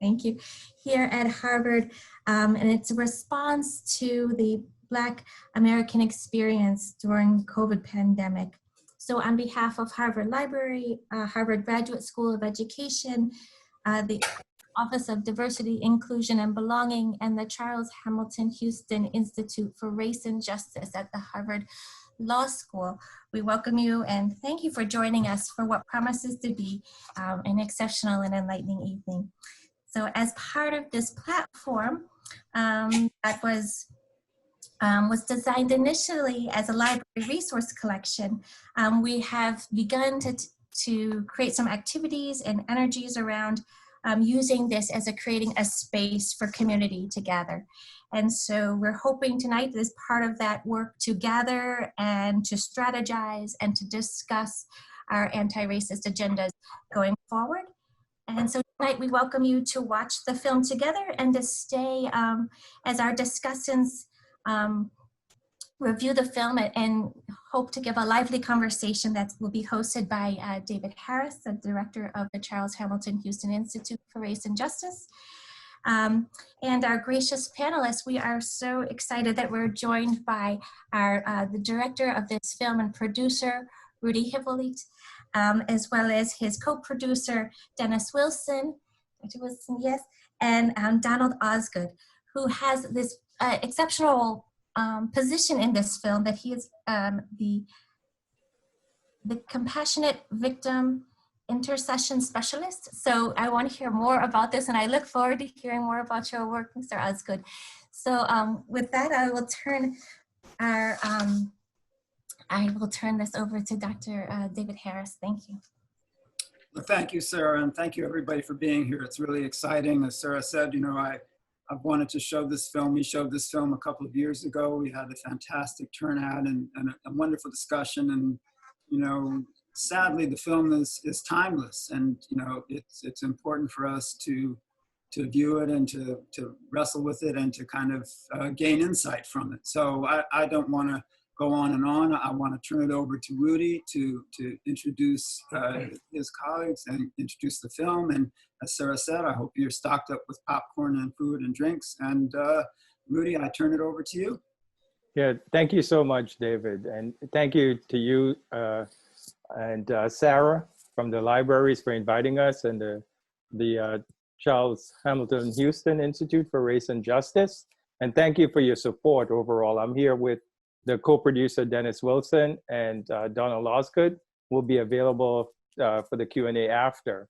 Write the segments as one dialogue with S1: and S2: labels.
S1: Thank you. Here at Harvard, and it's a response to the Black American experience during COVID pandemic. So on behalf of Harvard Library, Harvard Graduate School of Education, the Office of Diversity, Inclusion, and Belonging, and the Charles Hamilton Houston Institute for Race and Justice at the Harvard Law School, we welcome you and thank you for joining us for what promises to be an exceptional and enlightening evening. So as part of this platform that was designed initially as a library resource collection, we have begun to create some activities and energies around using this as creating a space for community to gather. And so we're hoping tonight as part of that work to gather and to strategize and to discuss our anti-racist agendas going forward. And so tonight we welcome you to watch the film together and to stay as our discussants review the film and hope to give a lively conversation that will be hosted by David Harris, the director of the Charles Hamilton Houston Institute for Race and Justice. And our gracious panelists, we are so excited that we're joined by the director of this film and producer, Rudy Hippolyte, as well as his co-producer, Dennis Wilson, yes, and Donald Osgood, who has this exceptional position in this film that he is the compassionate victim intercession specialist. So I want to hear more about this and I look forward to hearing more about your work, Mr. Osgood. So with that, I will turn this over to Dr. David Harris. Thank you.
S2: Well, thank you, Sarah, and thank you everybody for being here. It's really exciting. As Sarah said, you know, I've wanted to show this film. We showed this film a couple of years ago. We had a fantastic turnout and a wonderful discussion. And, you know, sadly, the film is timeless. And, you know, it's important for us to view it and to wrestle with it and to kind of gain insight from it. So I don't want to go on and on. I want to turn it over to Rudy to introduce his colleagues and introduce the film. And as Sarah said, I hope you're stocked up with popcorn and food and drinks. And Rudy, I turn it over to you.
S3: Yeah, thank you so much, David. And thank you to you and Sarah from the libraries for inviting us, and the Charles Hamilton Houston Institute for Race and Justice. And thank you for your support overall. I'm here with the co-producer, Dennis Wilson, and Donald Osgood will be available for the Q&A after.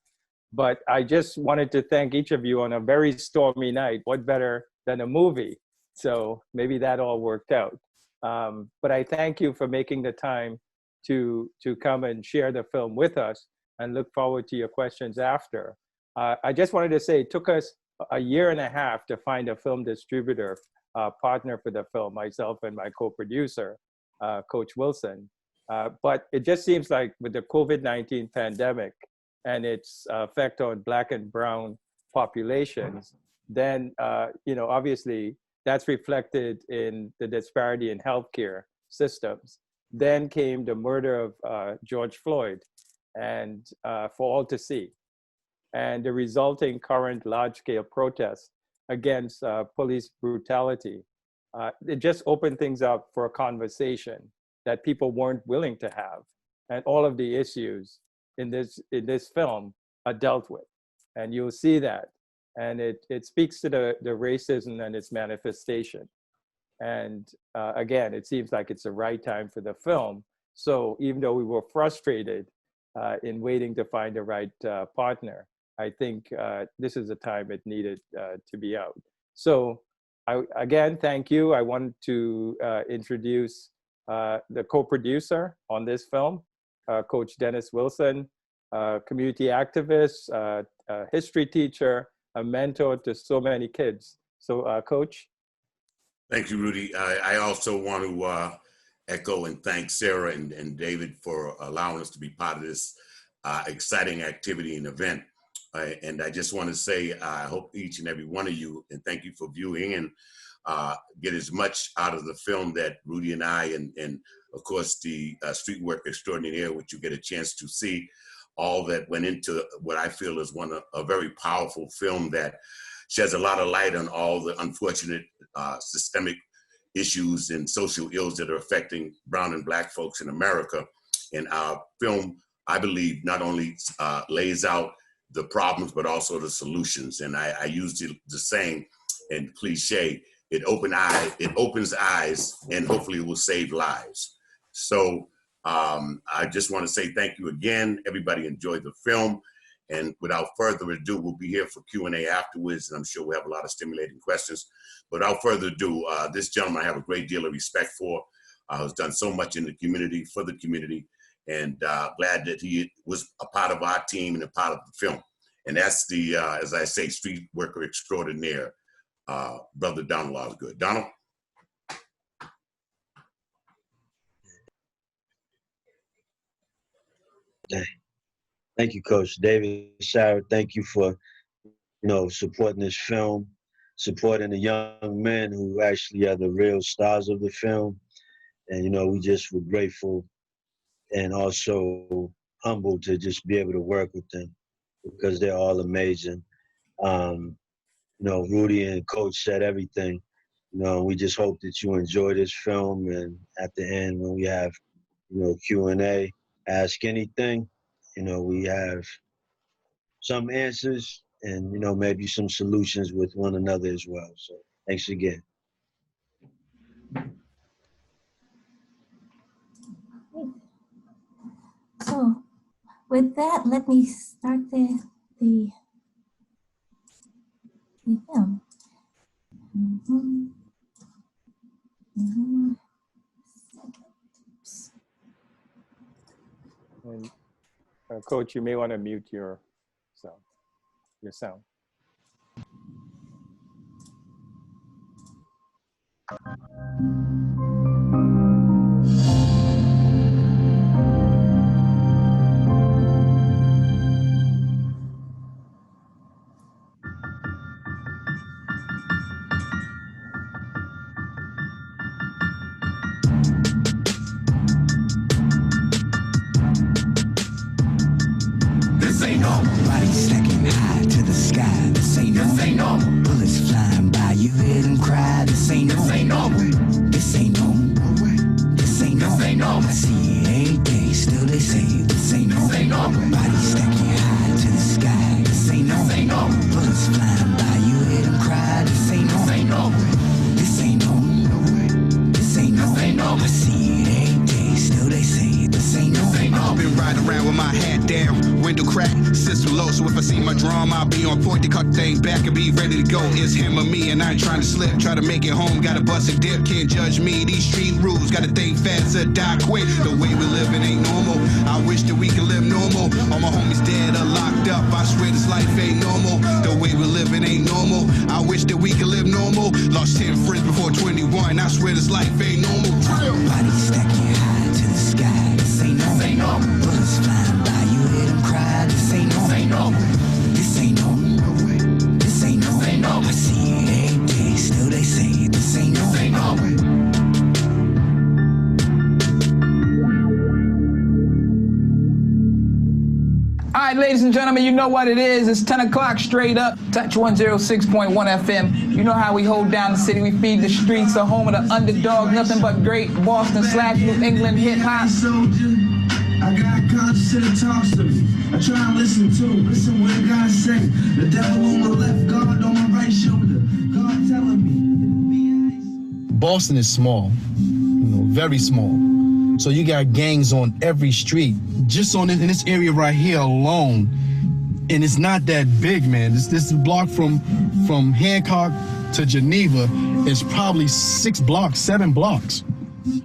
S3: But I just wanted to thank each of you on a very stormy night. What better than a movie? So maybe that all worked out. But I thank you for making the time to come and share the film with us, and look forward to your questions after. I just wanted to say it took us a year and a half to find a film distributor partner for the film, myself and my co-producer, Coach Wilson. But it just seems like with the COVID-19 pandemic and its effect on Black and Brown populations, then, you know, obviously that's reflected in the disparity in healthcare systems. Then came the murder of George Floyd, and for all to see, and the resulting current large-scale protests against police brutality. It just opened things up for a conversation that people weren't willing to have. And all of the issues in this film are dealt with. And you'll see that. And it speaks to the racism and its manifestation. And again, it seems like it's the right time for the film. So even though we were frustrated in waiting to find the right partner, I think this is the time it needed to be out. So again, thank you. I want to introduce the co-producer on this film, Coach Dennis Wilson, community activist, a history teacher, a mentor to so many kids. So Coach.
S4: Thank you, Rudy. I also want to echo and thank Sarah and David for allowing us to be part of this exciting activity and event. And I just want to say, I hope each and every one of you, and thank you for viewing, and get as much out of the film that Rudy and I, and of course the street work extraordinaire, which you get a chance to see. all that went into what I feel is a very powerful film that sheds a lot of light on all the unfortunate systemic issues and social ills that are affecting brown and black folks in America. And our film, I believe, not only lays out the problems, but also the solutions. And I use the saying and cliche, it opens eyes, and hopefully it will save lives. So I just want to say thank you again. Everybody enjoyed the film. And without further ado, we'll be here for Q&A afterwards, and I'm sure we'll have a lot of stimulating questions. But without further ado, this gentleman I have a great deal of respect for, has done so much in the community, for the community, and glad that he was a part of our team and a part of the film. And that's the, as I say, street worker extraordinaire, Brother Donald Osgood. Donald?
S5: Thank you, Coach David. Sarah, thank you for, supporting this film, supporting the young men who actually are the real stars of the film. And, we just were grateful and also humbled to just be able to work with them because they're all amazing. Rudy and Coach said everything. We just hope that you enjoy this film, and at the end when we have, Q&A, ask anything. We have some answers and, maybe some solutions with one another as well. So thanks again.
S1: So with that, let me start the film.
S3: And Coach, you may want to mute your sound.
S6: This ain't normal. Bodies stacking high to the sky. This ain't normal. This ain't normal. Bullets flying by, you hear them cry. This ain't normal. This ain't normal. This ain't normal. This ain't normal. This ain't normal. I see it every day, still they say this ain't normal. This ain't normal. Bodies stacking high to the sky. This ain't normal. This ain't normal. Bullets flying by, you hear them cry. This ain't normal. This ain't normal. This ain't normal. This ain't normal. This ain't normal. I see it every day, still they say this ain't normal.
S7: I've been riding around with my hat down, window crack, system low, so if I see my drum, I'll be on point to cut the thing back and be ready to go. It's him or me, and I ain't trying to slip, try to make it home, gotta bust a dip, can't judge me, these street rules, gotta think fast or die quick, the way we living ain't normal, I wish that we could live normal, all my homies dead or locked up, I swear this life ain't normal, the way we living ain't normal, I wish that we could live normal, lost 10 friends before 21, I swear this life ain't normal.
S6: Bodies stacking high to the sky, this ain't normal. This ain't normal. Bullets flying by, you hear them cry. This ain't normal. This ain't normal. This ain't normal. This ain't normal. This ain't normal. I see it every day, still they say this ain't normal. This ain't normal.
S8: All right, ladies and gentlemen, you know what it is. It's 10 o'clock straight up. Touch 106.1 FM. You know how we hold down the city. We feed the streets, the home of the underdog. Nothing but great Boston / New England hip hop.
S9: I got conscience that talks to me. I try and listen what God say. The devil on my left, God on my right shoulder. God telling me.
S10: Boston is small, very small. So you got gangs on every street. Just in this area right here alone, and it's not that big, man. This block from Hancock to Geneva is probably 6 blocks, 7 blocks.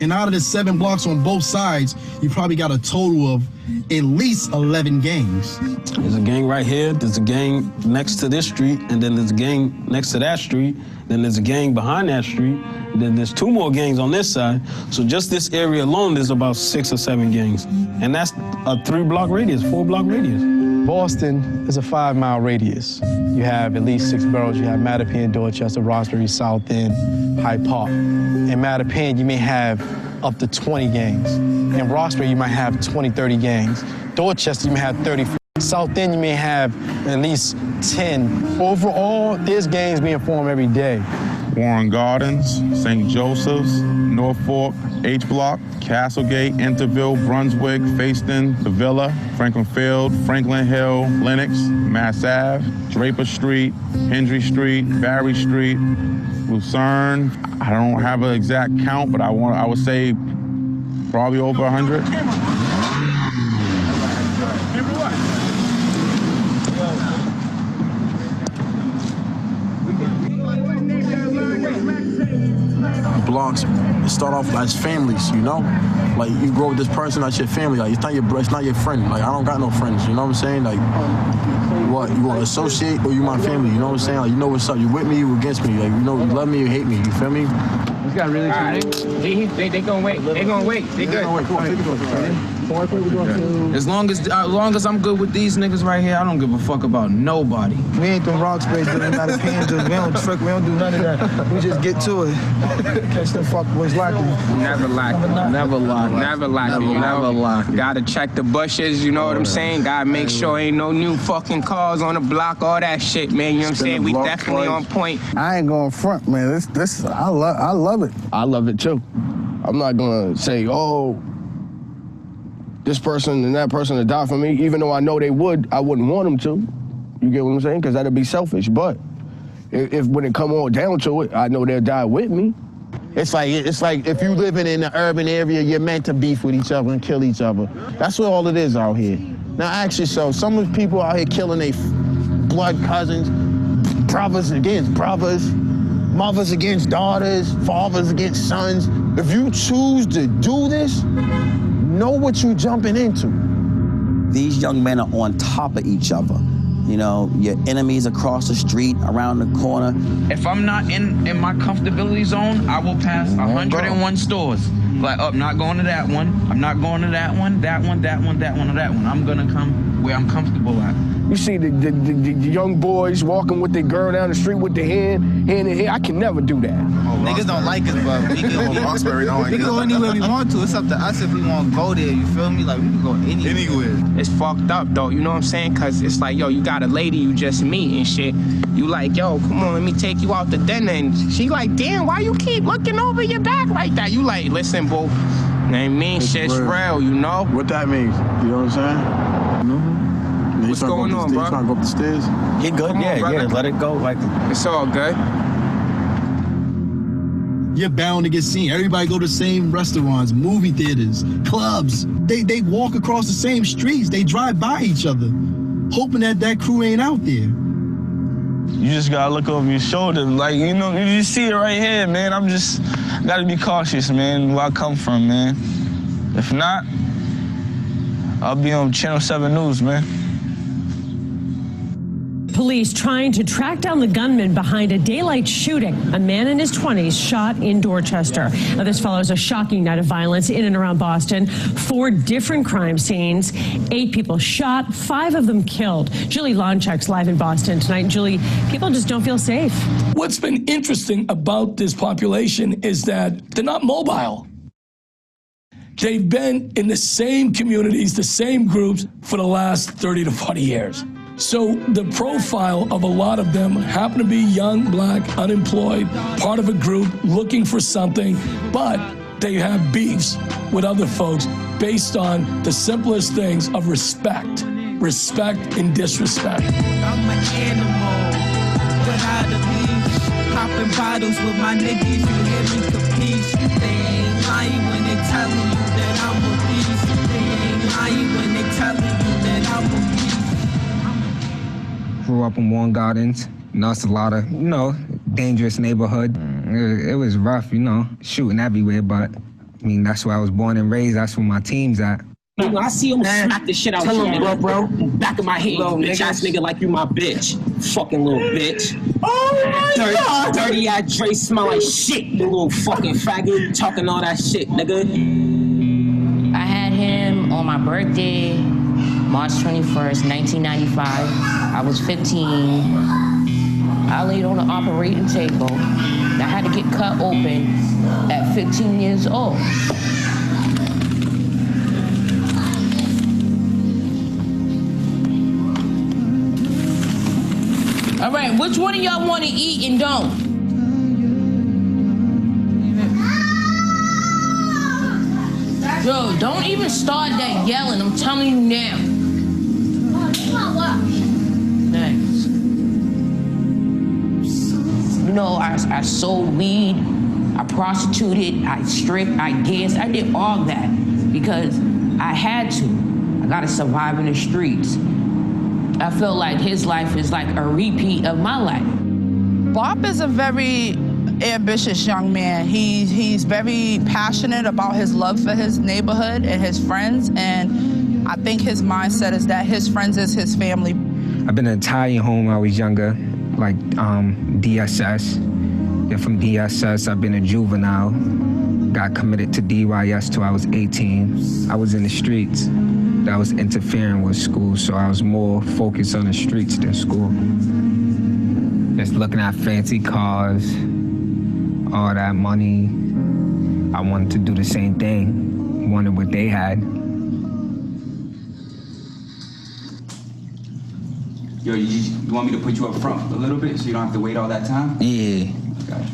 S10: And out of the 7 blocks on both sides, you probably got a total of at least 11 gangs.
S11: There's a gang right here, there's a gang next to this street, and then there's a gang next to that street, then there's a gang behind that street, and then there's 2 more gangs on this side. So just this area alone, there's about 6 or 7 gangs. And that's a 3-block radius, 4-block radius.
S10: Boston is a 5-mile radius. You have at least 6 boroughs. You have Mattapan, Dorchester, Roxbury, South End, Hyde Park. In Mattapan, you may have up to 20 gangs. In Roxbury, you might have 20, 30 gangs. Dorchester, you may have 30. South End, you may have at least 10. Overall, there's games being formed every day.
S12: Warren Gardens, St. Joseph's, Norfolk, H Block, Castlegate, Interville, Brunswick, Fayston, The Villa, Franklin Field, Franklin Hill, Lenox, Mass Ave, Draper Street, Hendry Street, Barry Street, Lucerne. I don't have an exact count, but I would say probably over 100.
S13: Blocks start off as families, you know? Like, you grow with this person, that's your family. Like, it's not your friend. Like, I don't got no friends, you know what I'm saying? Like, what, you want to associate or you my family, you know what I'm saying? Like, you know what's up, you with me, you against me. Like, you know, you love me, you hate me, you feel me?
S8: This guy really they gonna wait. They gonna wait. They good. As long as I'm good with these niggas right here, I don't give a fuck about nobody.
S14: We ain't them rock sprays doing not a pins. We don't trick. We don't do none of that. We just get to it. Catch them fuck boys lacking.
S8: Never lacking. Never lacking. Never lacking. Never lacking. Gotta check the bushes. You know what I'm saying? Gotta make sure ain't no new fucking cars on the block. All that shit, man. You know what I'm saying? We definitely on point.
S14: I ain't going front, man. This I love it.
S15: I love it too. I'm not gonna say, oh, this person and that person to die for me, even though I know they would, I wouldn't want them to. You get what I'm saying? Because that'd be selfish. But if when it come on down to it, I know they'll die with me.
S16: It's like if you living in an urban area, you're meant to beef with each other and kill each other. That's what all it is out here. Now ask yourself, some of the people out here killing their blood cousins, brothers against brothers, mothers against daughters, fathers against sons. If you choose to do this, know what you're jumping into.
S17: These young men are on top of each other. You know, your enemies across the street, around the corner.
S8: If I'm not in my comfortability zone, I will pass 101 stores. Like, oh, I'm not going to that one. I'm not going to that one, that one, that one, that one, or that one. I'm gonna come where I'm comfortable at.
S15: You see the young boys walking with their girl down the street with their hand in hand. I can never do that.
S14: Niggas don't like us, but we can go anywhere we want to. It's up to us if we want to go there, you feel me? Like, we can go anywhere.
S8: It's fucked up, though, you know what I'm saying? Because it's like, yo, you got a lady you just meet and shit. You like, yo, come on, let me take you out to dinner. And she like, damn, why you keep looking over your back like that? You like, listen, boo, that mean shit's real, you know?
S13: What that means, you know what I'm saying? Mm-hmm.
S8: What's going on, bro?
S13: You trying to go up the stairs?
S17: He good, yeah, let it go. Like,
S8: it's all good.
S10: You're bound to get seen. Everybody go to the same restaurants, movie theaters, clubs. They walk across the same streets. They drive by each other, hoping that crew ain't out there.
S11: You just gotta look over your shoulder. Like, you know, you see it right here, man. Gotta be cautious, man, where I come from, man. If not, I'll be on Channel 7 News, man.
S18: Police trying to track down the gunman behind a daylight shooting. A man in his 20s shot in Dorchester. Now, this follows a shocking night of violence in and around Boston. 4 different crime scenes, 8 people shot, 5 of them killed. Julie Lonchek's live in Boston tonight. Julie, people just don't feel safe.
S19: What's been interesting about this population is that they're not mobile. They've been in the same communities, the same groups for the last 30 to 40 years. So the profile of a lot of them happen to be young, black, unemployed, part of a group looking for something, but they have beefs with other folks based on the simplest things of respect and disrespect.
S9: I'm an animal without a leash, popping bottles with my niggas, you hear me capiche. They ain't lying when they telling you that I'm a beast. They ain't lying when they telling you that I'm a beast.
S20: Grew up in Warren Gardens. You know, it's a lot of, dangerous neighborhood. It was rough, shooting everywhere, but, that's where I was born and raised. That's where my team's at.
S21: When I see him smack the shit out of you, nigga, bro. Back of my head, bitch ass nigga like you my bitch. Fucking little bitch. Oh my God. Dirty ass Dre smell like shit, you little fucking faggot. Talking all that shit, nigga.
S22: I had him on my birthday, March 21st, 1995. I was 15. I laid on the operating table. I had to get cut open at 15 years old. Which one of y'all want to eat and don't? Yo, don't even start that yelling. I'm telling you now. Thanks. You know, I sold weed, I prostituted, I stripped, I danced, I did all that because I had to. I gotta survive in the streets. I feel like his life is like a repeat of my life.
S2: Bob is a very ambitious young man. He's very passionate about his love for his neighborhood and his friends, and I think his mindset is that his friends is his family.
S20: I've been in an Italian home when I was younger, like DSS. Then from DSS, I've been a juvenile. Got committed to DYS till I was 18. I was in the streets. That was interfering with school, so I was more focused on the streets than school. Just looking at fancy cars, all that money. I wanted to do the same thing, wanted what they had.
S4: Yo, you want me to put you up front a little bit so you don't have to wait all that time?
S20: Yeah.
S4: Gotcha.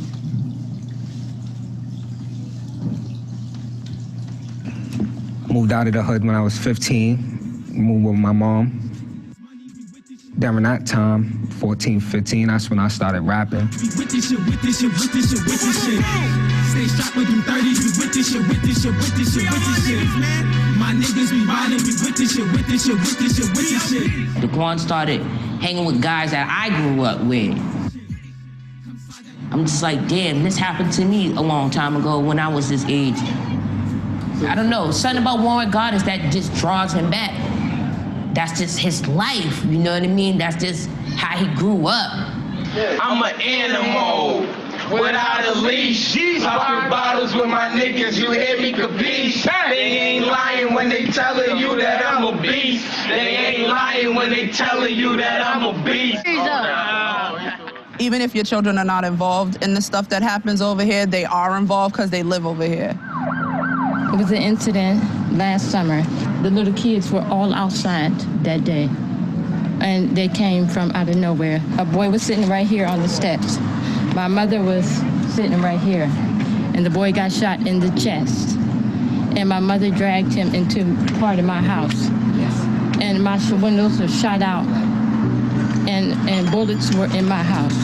S20: Moved out of the hood when I was 15, moved with my mom. During that time, 14, 15, that's when I started rapping.
S9: Stay strapped with them 30s, we with this shit, with this shit, with this shit, with this shit. My niggas be riding, we with this shit, with this shit, with this shit, with this shit.
S22: Daquan started hanging with guys that I grew up with. I'm just like, damn, this happened to me a long time ago when I was this age. I don't know, something about Warren Goddess that just draws him back. That's just his life, you know what I mean? That's just how he grew up.
S23: I'm an animal without a leash. Popping bottles with my niggas, you hear me, capiche? They ain't lying when they telling you that I'm a beast. They ain't lying when they telling you that I'm a beast.
S2: Even if your children are not involved in the stuff that happens over here, they are involved because they live over here.
S22: It was an incident last summer. The little kids were all outside that day, and they came from out of nowhere. A boy was sitting right here on the steps. My mother was sitting right here, and the boy got shot in the chest. And my mother dragged him into part of my house. And my windows were shot out, and bullets were in my house.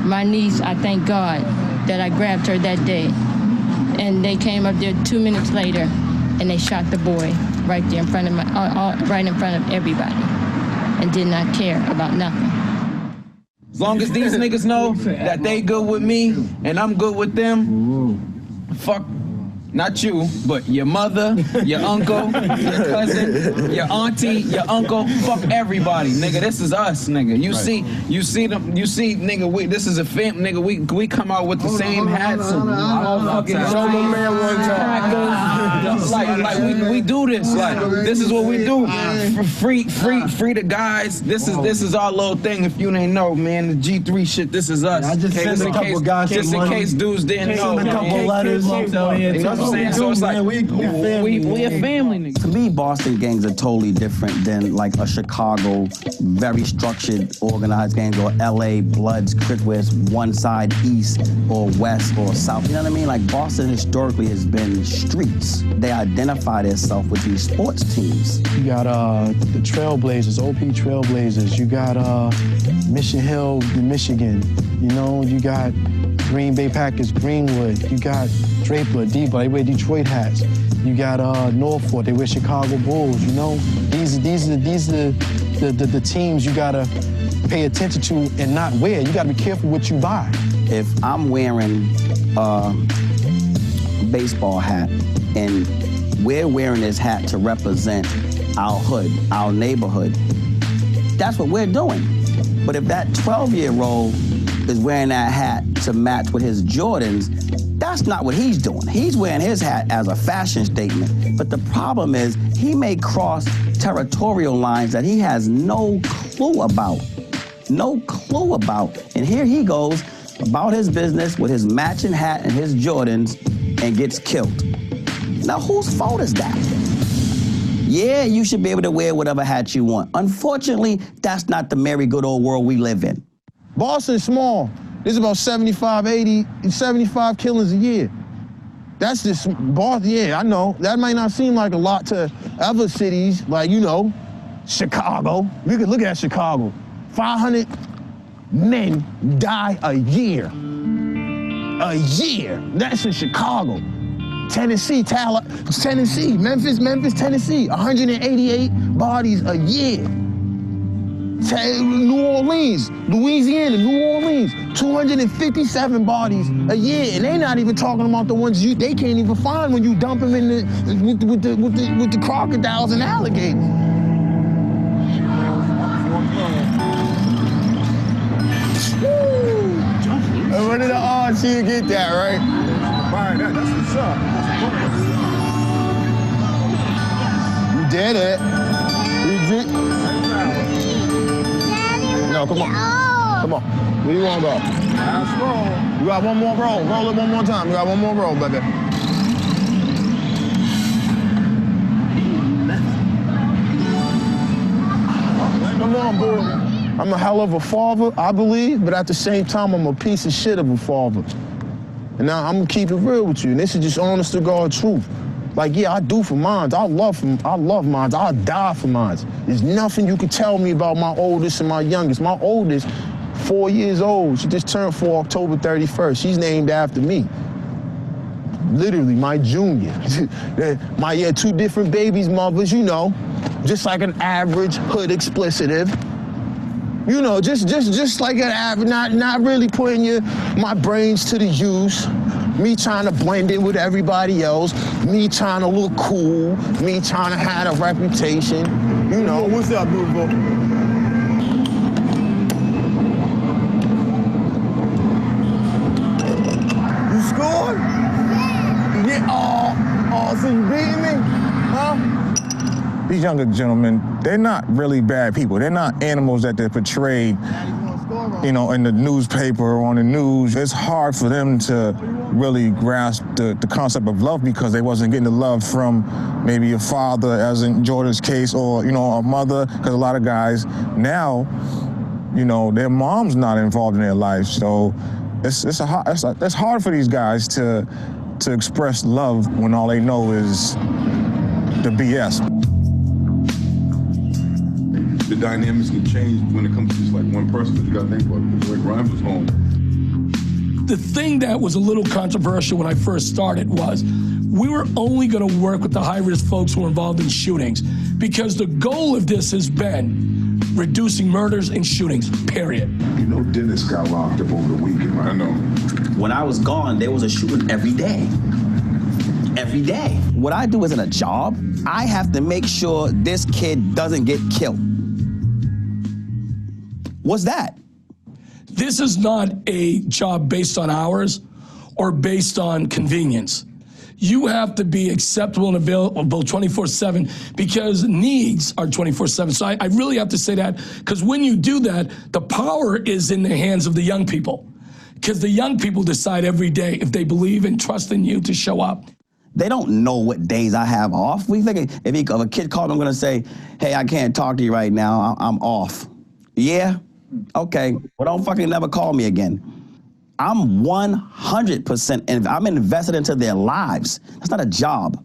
S22: My niece, I thank God that I grabbed her that day. And they came up there 2 minutes later, and they shot the boy right there in front of right in front of everybody, and did not care about nothing.
S8: As long as these niggas know that they good with me and I'm good with them, fuck, not you, but your mother, your uncle, your cousin, your auntie, your uncle, fuck everybody, nigga. This is us, nigga. You see them, nigga, this is a fam, nigga, we come out with the same hats and show my man one time. Like we do this, like this is what we do. Free the guys. This is our little thing. If you didn't know, man, the G3 shit, this is us. I just sent a couple guys just in case dudes didn't know.
S10: A couple letters.
S8: So it's like, we a family, nigga.
S17: To me, Boston gangs are totally different than like a Chicago, very structured, organized gang, or LA, Bloods, Crips, where it's one side east or west or south. You know what I mean? Like Boston historically has been streets. They identify themselves with these sports teams.
S10: You got the Trailblazers, OP Trailblazers. You got Mission Hill, Michigan. You know, you got Green Bay Packers, Greenwood. You got Draper, Debo, they wear Detroit hats. You got Norfolk, they wear Chicago Bulls, you know? These are the teams you gotta pay attention to and not wear. You gotta be careful what you buy.
S17: If I'm wearing a baseball hat and we're wearing this hat to represent our hood, our neighborhood, that's what we're doing. But if that 12-year-old is wearing that hat to match with his Jordans, that's not what he's doing. He's wearing his hat as a fashion statement. But the problem is he may cross territorial lines that he has no clue about. No clue about. And here he goes about his business with his matching hat and his Jordans and gets killed. Now, whose fault is that? Yeah, you should be able to wear whatever hat you want. Unfortunately, that's not the merry good old world we live in.
S16: Boston's small. There's about 75 killings a year. That's just Boston. Yeah, I know. That might not seem like a lot to other cities, like, you know, Chicago. We could look at Chicago. 500 men die a year. A year. That's in Chicago. Tennessee, Memphis, Tennessee. 188 bodies a year. New Orleans, Louisiana, New Orleans, 257 bodies a year, and they're not even talking about the ones they can't even find when you dump them in with the crocodiles and alligators. And what did the odds you get that, right? That's what's up. You did it. You did. No, come on. Come on. Where you want to go? Last roll. You got one more roll. Roll it one more time. You got one more roll, baby. Come on, boo. I'm a hell of a father, I believe, but at the same time, I'm a piece of shit of a father. And now I'm gonna keep it real with you, and this is just honest to God truth. Like, yeah, I do for mines. I love mines. I'll die for mines. There's nothing you can tell me about my oldest and my youngest. My oldest, 4 years old. She just turned 4 October 31st. She's named after me. Literally, my junior. My 2 different babies' mothers, you know, just like an average hood explicitive. You know, just like an average, not really putting my brains to the use. Me trying to blend in with everybody else. Me trying to look cool. Me trying to have a reputation. You know. What's up, beautiful? You scored? Yeah. Oh, so you beating me? Huh?
S12: These younger gentlemen, they're not really bad people. They're not animals that they're portrayed, you know, in the newspaper or on the news. It's hard for them to really grasp the concept of love because they wasn't getting the love from maybe a father, as in Jordan's case, or, you know, a mother, because a lot of guys now, you know, their mom's not involved in their life. So it's hard for these guys to express love when all they know is the BS.
S1: The dynamics can change when it comes to just like one person, but you gotta think about it. When Grimes was home.
S19: The thing that was a little controversial when I first started was we were only gonna work with the high-risk folks who were involved in shootings because the goal of this has been reducing murders and shootings, period.
S1: You know, Dennis got locked up over the weekend, right? I know.
S17: When I was gone, there was a shooting every day. Every day. What I do isn't a job. I have to make sure this kid doesn't get killed. What's that?
S19: This is not a job based on hours or based on convenience. You have to be acceptable and available 24/7 because needs are 24/7. So I really have to say that because when you do that, the power is in the hands of the young people because the young people decide every day if they believe and trust in you to show up.
S17: They don't know what days I have off. We think if a kid called, I'm gonna say, hey, I can't talk to you right now, I'm off. Yeah? Okay, well, don't fucking never call me again. I'm 100%, I'm invested into their lives. That's not a job.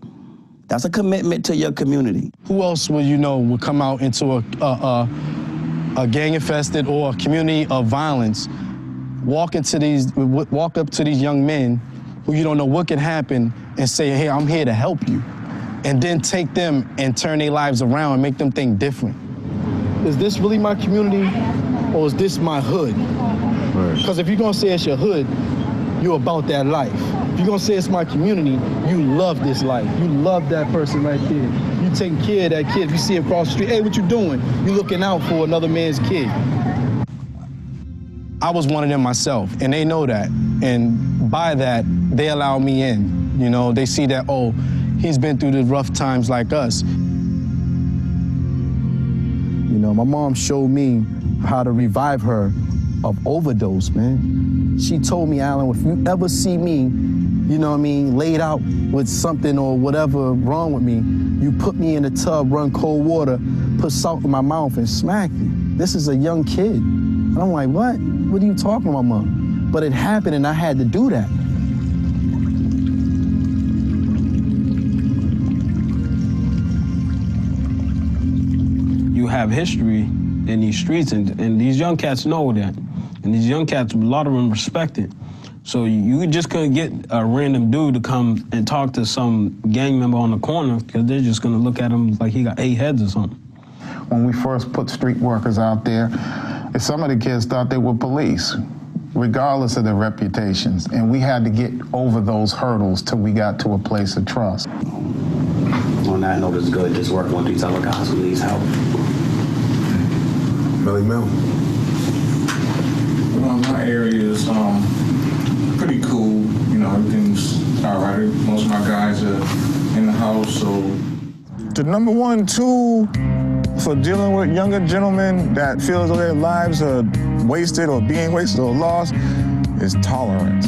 S17: That's a commitment to your community.
S10: Who else would you know would come out into a gang-infested or a community of violence, walk up to these young men who you don't know what can happen and say, hey, I'm here to help you, and then take them and turn their lives around and make them think different? Is this really my community? Or is this my hood? Because if you're gonna say it's your hood, you're about that life. If you're gonna say it's my community, you love this life. You love that person right there. You taking care of that kid. If you see him across the street, hey, what you doing? You looking out for another man's kid. I was one of them myself, and they know that. And by that, they allow me in. You know, they see that, oh, he's been through the rough times like us. You know, my mom showed me how to revive her of overdose, man. She told me, Alan, if you ever see me, you know what I mean, laid out with something or whatever wrong with me, you put me in the tub, run cold water, put salt in my mouth and smack me. This is a young kid.
S13: And I'm like, what? What are you talking about, Mom? But it happened and I had to do that.
S11: You have history in these streets, and these young cats know that. And these young cats, a lot of them respect it. So you just couldn't get a random dude to come and talk to some gang member on the corner, because they're just gonna look at him like he got 8 heads or something.
S16: When we first put street workers out there, if some of the kids thought they were police, regardless of their reputations, and we had to get over those hurdles till we got to a place of trust.
S17: On that note, it's good. Just work one to tell a guy who needs help.
S1: Melly Mel.
S3: Well, my area is pretty cool. You know, everything's all right. Most of my guys are in the house, so.
S12: The number one tool for dealing with younger gentlemen that feel as though their lives are wasted or being wasted or lost is tolerance.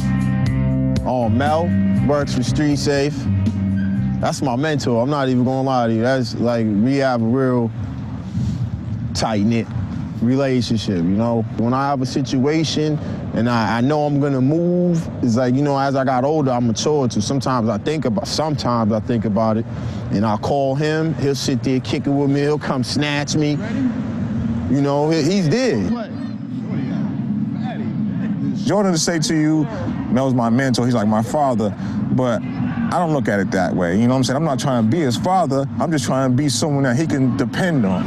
S16: Oh, Mel works for Street Safe. That's my mentor. I'm not even gonna lie to you. That's like, we have a real tight-knit relationship, you know? When I have a situation and I know I'm gonna move, it's like, you know, as I got older, I matured. So sometimes I think about it, and I'll call him, he'll sit there kicking with me, he'll come snatch me. You know, he's there.
S12: Jordan to say to you, Mel's my mentor, he's like my father, but I don't look at it that way, you know what I'm saying? I'm not trying to be his father, I'm just trying to be someone that he can depend on.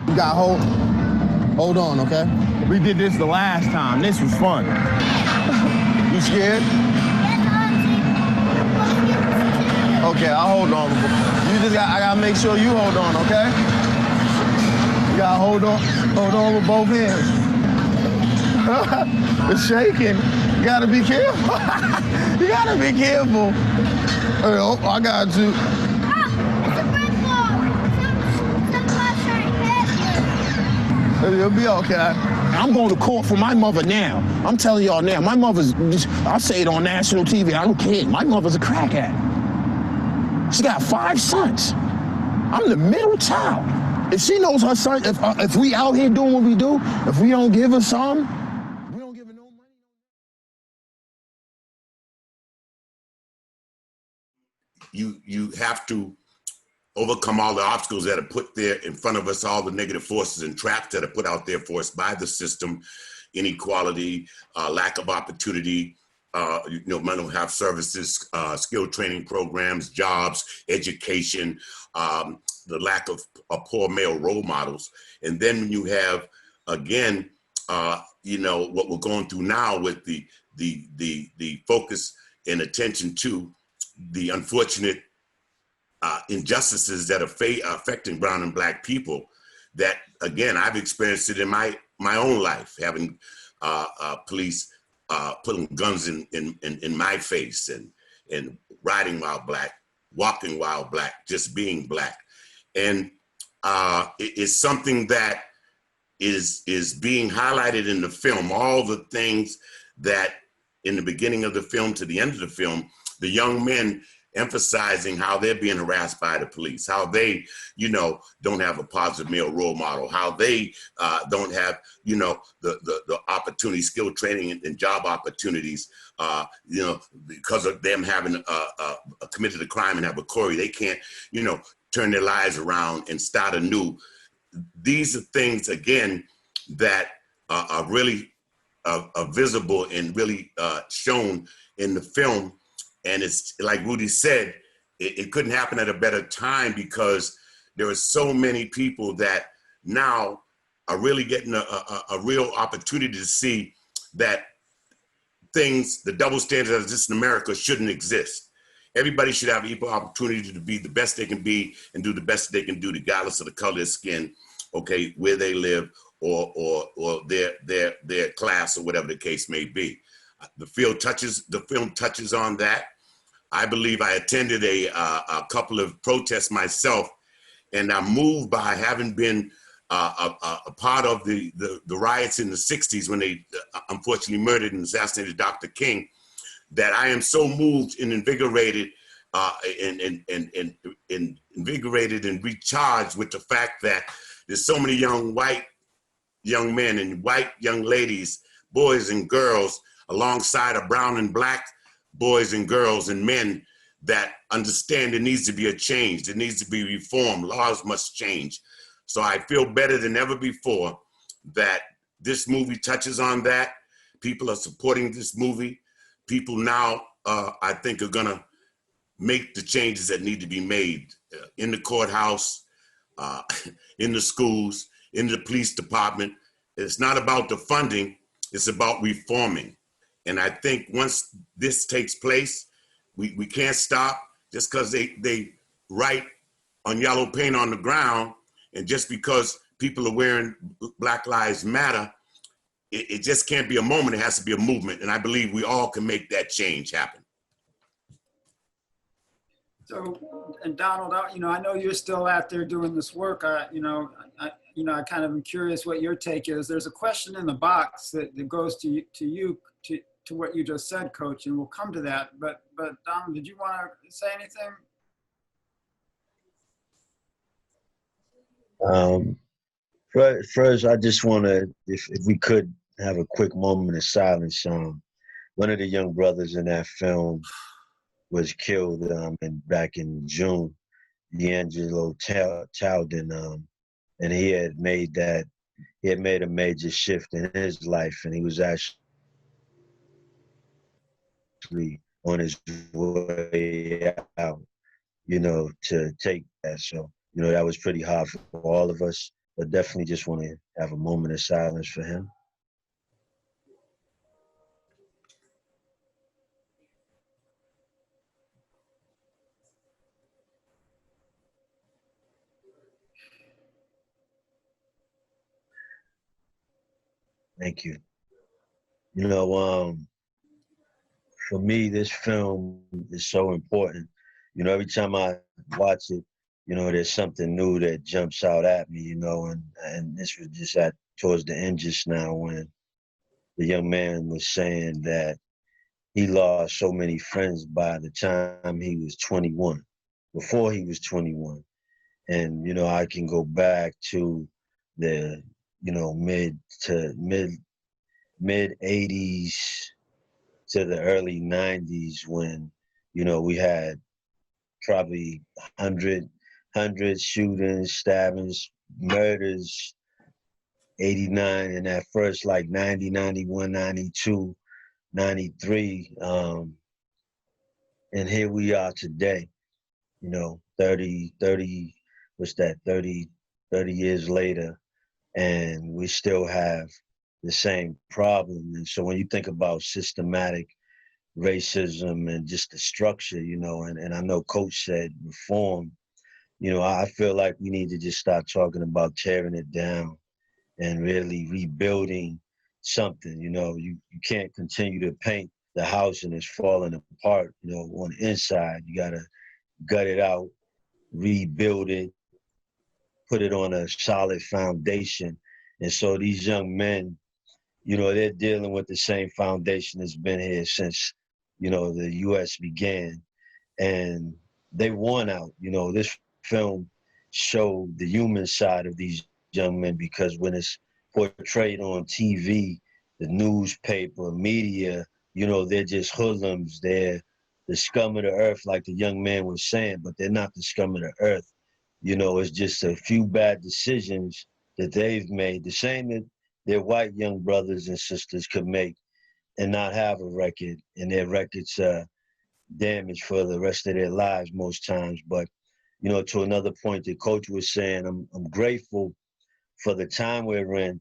S16: You got hold on, okay? We did this the last time, this was fun. You scared? Okay, I'll hold on. I gotta make sure you hold on, okay? You gotta hold on with both hands. It's shaking. You gotta be careful. You gotta be careful. Oh, I got you. You'll be okay. I'm going to court for my mother now. I'm telling y'all now, my mother's, I'll say it on national TV, I don't care. My mother's a crackhead. She got 5 sons. I'm the middle child. If she knows her son, if we out here doing what we do, if we don't give her some, we don't give her no money.
S5: You have to overcome all the obstacles that are put there in front of us, all the negative forces and traps that are put out there for us by the system, inequality, lack of opportunity, mental health services, skill training programs, jobs, education, the lack of poor male role models. And then when you have, again, what we're going through now with the focus and attention to the unfortunate injustices that are affecting brown and black people, that, again, I've experienced it in my own life, having police putting guns in my face and riding while black, walking while black, just being black. And it's something that is being highlighted in the film. All the things that in the beginning of the film to the end of the film, the young men emphasizing how they're being harassed by the police, how they, don't have a positive male role model, how they don't have, the opportunity, skill training and job opportunities, because of them having committed a crime and have a query. They can't, turn their lives around and start anew. These are things, again, that are really visible and really shown in the film. And it's like Rudy said, it couldn't happen at a better time, because there are so many people that now are really getting a real opportunity to see that things, the double standards that exist in America, shouldn't exist. Everybody should have equal opportunity to be the best they can be and do the best they can do, regardless of the color of skin, okay, where they live, or their class, or whatever the case may be. The film touches on that. I believe I attended a couple of protests myself, and I'm moved by having been a part of the riots in the 60s when they unfortunately murdered and assassinated Dr. King, that I am so moved and invigorated and recharged with the fact that there's so many young white young men and white young ladies, boys and girls, alongside of brown and black boys and girls and men that understand there needs to be a change, there needs to be reform, laws must change. So I feel better than ever before that this movie touches on that. People are supporting this movie. People now, I think, are gonna make the changes that need to be made in the courthouse, in the schools, in the police department. It's not about the funding, it's about reforming. And I think once this takes place, we can't stop just because they write on yellow paint on the ground, and just because people are wearing Black Lives Matter, it just can't be a moment, it has to be a movement. And I believe we all can make that change happen.
S6: So, and Donald, I know you're still out there doing this work. I kind of am curious what your take is. There's a question in the box that goes to what you just said, Coach, and we'll come to that. But Donald, did you want to say anything?
S7: First, I just want to, if we could have a quick moment of silence. One of the young brothers in that film was killed back in June, D'Angelo Towden, and he had made a major shift in his life, and he was actually on his way out, to take that. So, that was pretty hard for all of us, but definitely just want to have a moment of silence for him. Thank you. For me, this film is so important. Every time I watch it, there's something new that jumps out at me, and this was just towards the end just now when the young man was saying that he lost so many friends by the time he was 21, before he was 21. And, I can go back to the, mid 80s to the early 90s when, we had probably 100 shootings, stabbings, murders, 89, and at first like 90, 91, 92, 93. And here we are today, 30 years later, and we still have the same problem. And so when you think about systematic racism and just the structure, and I know Coach said reform, I feel like we need to just start talking about tearing it down and really rebuilding something. You can't continue to paint the house and it's falling apart, on the inside. You gotta gut it out, rebuild it, put it on a solid foundation. And so these young men, they're dealing with the same foundation that's been here since, the U.S. began. And they won out. This film showed the human side of these young men, because when it's portrayed on TV, the newspaper, media, they're just hoodlums. They're the scum of the earth, like the young man was saying, but they're not the scum of the earth. It's just a few bad decisions that they've made, the same that their white young brothers and sisters could make and not have a record, and their records damaged for the rest of their lives most times. But, to another point that Coach was saying, I'm grateful for the time we're in.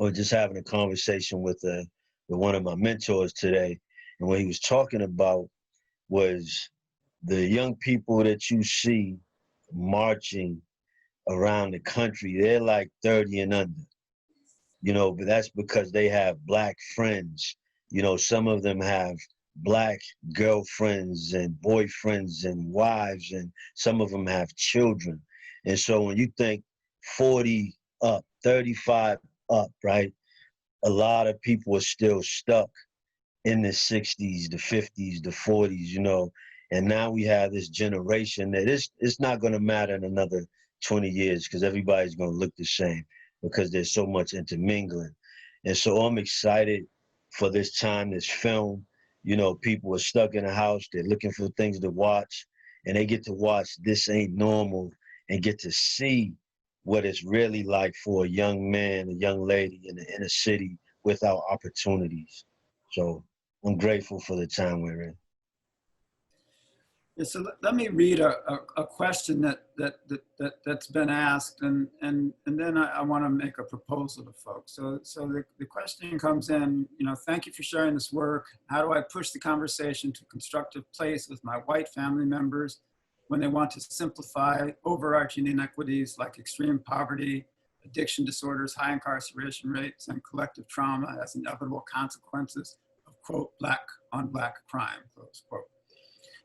S7: I was just having a conversation with one of my mentors today, and what he was talking about was the young people that you see marching around the country. They're like 30 and under, but that's because they have Black friends. Some of them have Black girlfriends and boyfriends and wives, and some of them have children. And so when you think 40 up, 35 up, right, a lot of people are still stuck in the 60s, the 50s, the 40s, and now we have this generation that it's not going to matter in another 20 years because everybody's going to look the same. because there's so much intermingling. And so I'm excited for this time, this film. You know, people are stuck in a house, they're looking for things to watch, and they get to watch This Ain't Normal and get to see what it's really like for a young man, a young lady in the inner city without opportunities. So I'm grateful for the time we're in.
S6: Yeah, so let me read a question that's been asked, and then I want to make a proposal to folks. So the question comes in, you know, thank you for sharing this work. How do I push the conversation to a constructive place with my white family members when they want to simplify overarching inequities like extreme poverty, addiction disorders, high incarceration rates, and collective trauma as inevitable consequences of, quote, black on black crime, close quote.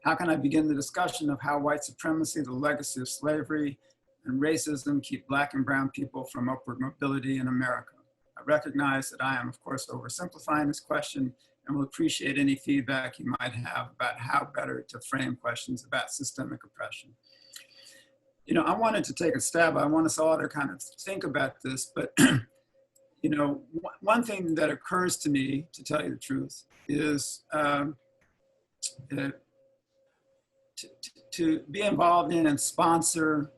S6: How can I begin the discussion of how white supremacy, the legacy of slavery, and racism keep black and brown people from upward mobility in America? I recognize that I am, of course, oversimplifying this question and will appreciate any feedback you might have about how better to frame questions about systemic oppression. You know, I wanted to take a stab. I want us all to kind of think about this, but you know, one thing that occurs to me, to tell you the truth, is to be involved in and sponsor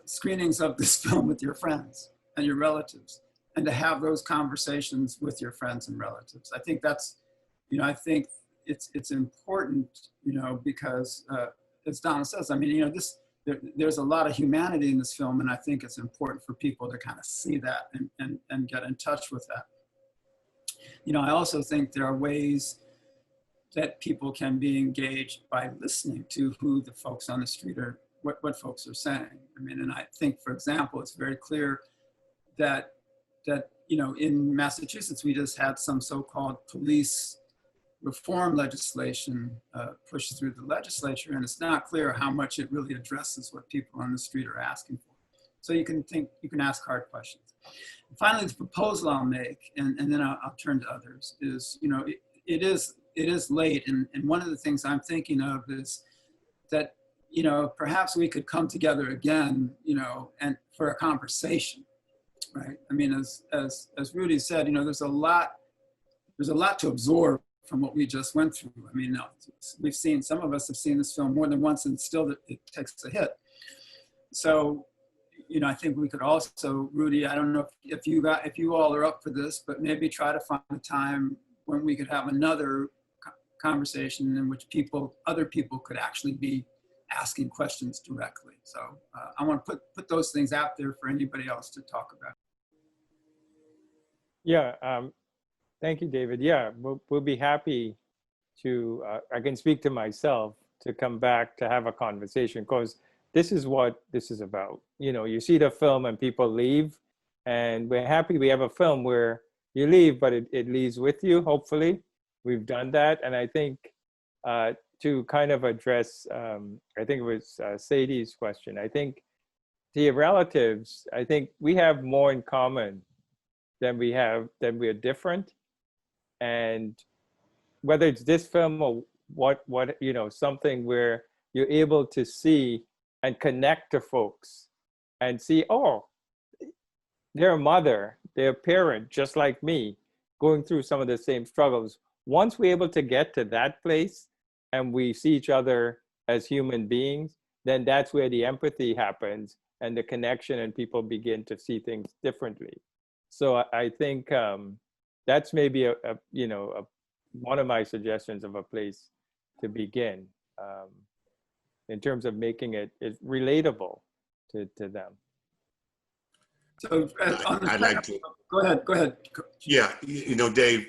S6: screenings of this film with your friends and your relatives, and to have those conversations with your friends and relatives. I think that's, you know, I think it's important, you know, because as Donna says, I mean, you know, there's a lot of humanity in this film, and I think it's important for people to kind of see that and get in touch with that. You know, I also think there are ways that people can be engaged by listening to who the folks on the street are, what folks are saying. I mean, and I think, for example, it's very clear that you know, in Massachusetts, we just had some so-called police reform legislation pushed through the legislature, and it's not clear how much it really addresses what people on the street are asking for. So you can ask hard questions. And finally, the proposal I'll make, and then I'll turn to others, is, you know, it is late, and one of the things I'm thinking of is that, you know, perhaps we could come together again, you know, and for a conversation, right? I mean, as Rudy said, you know, there's a lot to absorb from what we just went through. I mean, we've seen, some of us have seen this film more than once, and still it takes a hit. So, you know, I think we could also, Rudy, I don't know if you all are up for this, but maybe try to find a time when we could have another conversation in which other people could actually be asking questions directly. So I want to put those things out there for anybody else to talk about.
S14: Yeah, thank you, David. Yeah, we'll be happy to, I can speak to myself, to come back to have a conversation, because this is what this is about. You know, you see the film and people leave, and we're happy we have a film where you leave, but it leaves with you, hopefully. We've done that. And I think to kind of address, I think it was Sadie's question, I think to your relatives, I think we have more in common than we're different. And whether it's this film or what you know, something where you're able to see and connect to folks and see, oh, they're a mother, they're a parent, just like me, going through some of the same struggles. Once we're able to get to that place and we see each other as human beings, then that's where the empathy happens and the connection, and people begin to see things differently. So I think that's maybe one of my suggestions of a place to begin in terms of making it relatable to them.
S6: So
S5: I'd like to.
S6: Go ahead.
S5: Yeah, you know, Dave,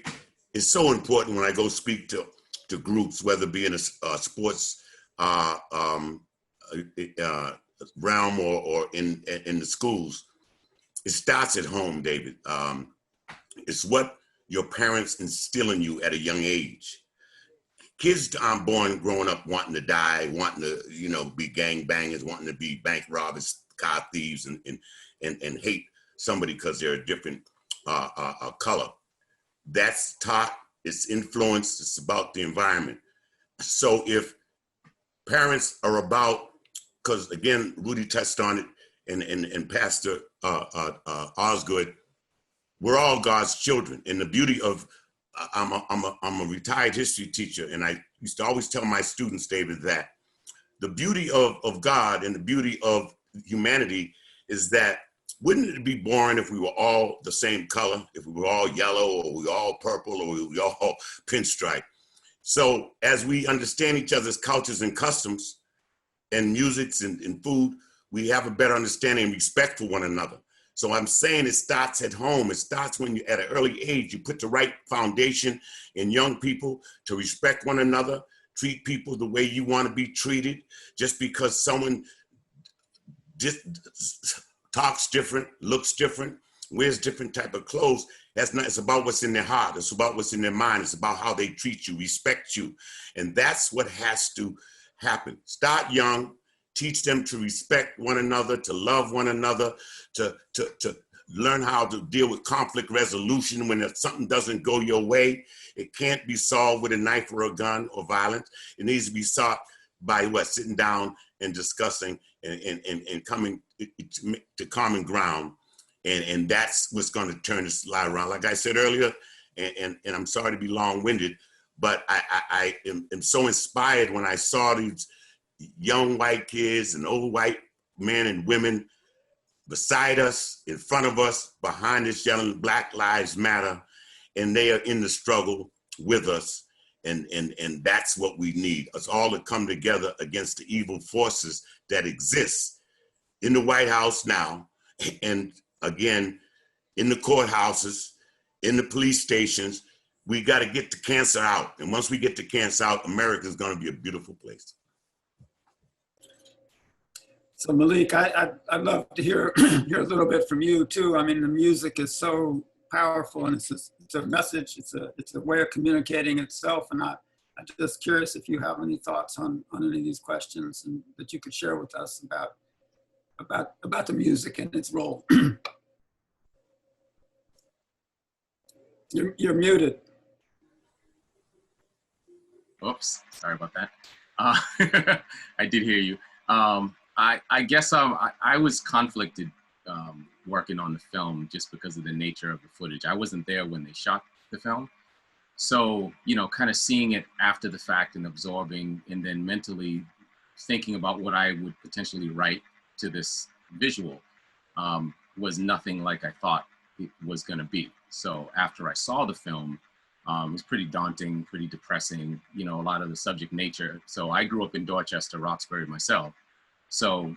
S5: it's so important when I go speak to groups, whether it be in a sports realm or in the schools. It starts at home, David. It's what your parents instill in you at a young age. Kids aren't born growing up wanting to die, wanting to, you know, be gangbangers, wanting to be bank robbers, car thieves, and hate somebody because they're a different color. That's taught, it's influenced, it's about the environment. So if parents are about, because again, Rudy touched on it, and Pastor Osgood, we're all God's children. And the beauty of, I'm a retired history teacher, and I used to always tell my students, David, that the beauty of God and the beauty of humanity is that, wouldn't it be boring if we were all the same color, if we were all yellow, or we were all purple, or we were all pinstripe? So as we understand each other's cultures and customs and musics and food, we have a better understanding and respect for one another. So I'm saying it starts at home. It starts when you, at an early age, you put the right foundation in young people to respect one another, treat people the way you want to be treated. Just because someone just talks different, looks different, wears different type of clothes, that's not, it's about what's in their heart. It's about what's in their mind. It's about how they treat you, respect you. And that's what has to happen. Start young, teach them to respect one another, to love one another, to learn how to deal with conflict resolution when something doesn't go your way. It can't be solved with a knife or a gun or violence. It needs to be solved by what? Sitting down and discussing and coming to common ground. And that's what's going to turn this slide around. Like I said earlier, and I'm sorry to be long-winded, but I am so inspired when I saw these young white kids and old white men and women beside us, in front of us, behind us, yelling Black Lives Matter, and they are in the struggle with us. And that's what we need, us all to come together against the evil forces that exist in the White House now, and again, in the courthouses, in the police stations. We got to get the cancer out. And once we get the cancer out, America is going to be a beautiful place.
S6: So Malik, I'd love to hear a little bit from you too. I mean, the music is so powerful, and it's a message. It's a way of communicating itself. And I'm just curious if you have any thoughts on any of these questions and that you could share with us about the music and its role. You're muted.
S15: Oops, sorry about that. I did hear you. I guess I was conflicted working on the film just because of the nature of the footage. I wasn't there when they shot the film. So, you know, kind of seeing it after the fact and absorbing, and then mentally thinking about what I would potentially write to this visual was nothing like I thought it was going to be. So after I saw the film, it was pretty daunting, pretty depressing, you know, a lot of the subject nature. So I grew up in Dorchester, Roxbury myself. So,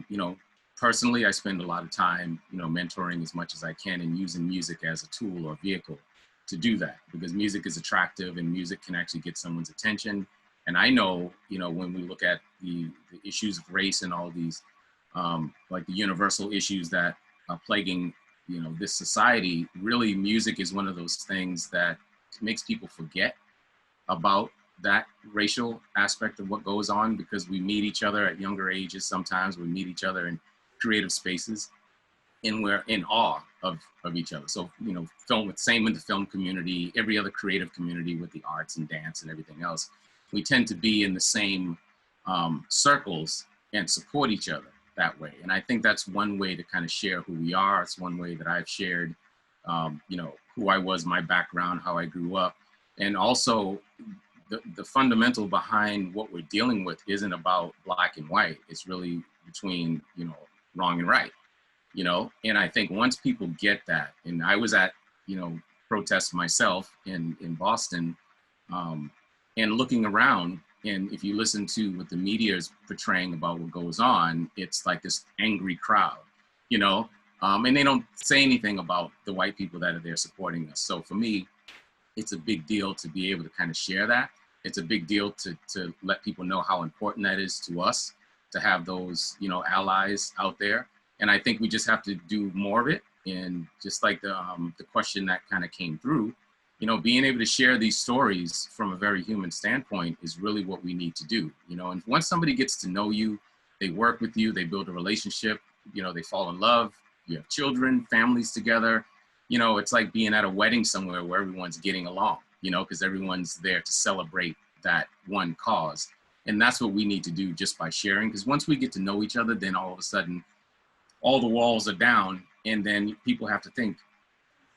S15: you know, personally, I spend a lot of time, you know, mentoring as much as I can and using music as a tool or vehicle to do that, because music is attractive and music can actually get someone's attention. And I know, you know, when we look at the issues of race and all these, like the universal issues that are plaguing, you know, this society, really music is one of those things that makes people forget about that racial aspect of what goes on, because we meet each other at younger ages. Sometimes we meet each other in creative spaces and we're in awe of each other. So, you know, same with the film community, every other creative community with the arts and dance and everything else. We tend to be in the same circles and support each other that way. And I think that's one way to kind of share who we are. It's one way that I've shared, you know, who I was, my background, how I grew up. And also the fundamental behind what we're dealing with isn't about black and white. It's really between, you know, wrong and right, you know? And I think once people get that, and I was at, you know, protests myself in Boston, and looking around, and if you listen to what the media is portraying about what goes on, it's like this angry crowd, you know? And they don't say anything about the white people that are there supporting us. So for me, it's a big deal to be able to kind of share that. It's a big deal to let people know how important that is to us, to have those, you know, allies out there. And I think we just have to do more of it. And just like the question that kind of came through, you know, being able to share these stories from a very human standpoint is really what we need to do, you know. And once somebody gets to know you, they work with you, they build a relationship, you know, they fall in love, you have children, families together, you know, it's like being at a wedding somewhere where everyone's getting along, you know, because everyone's there to celebrate that one cause. And that's what we need to do just by sharing, because once we get to know each other, then all of a sudden all the walls are down, and then people have to think,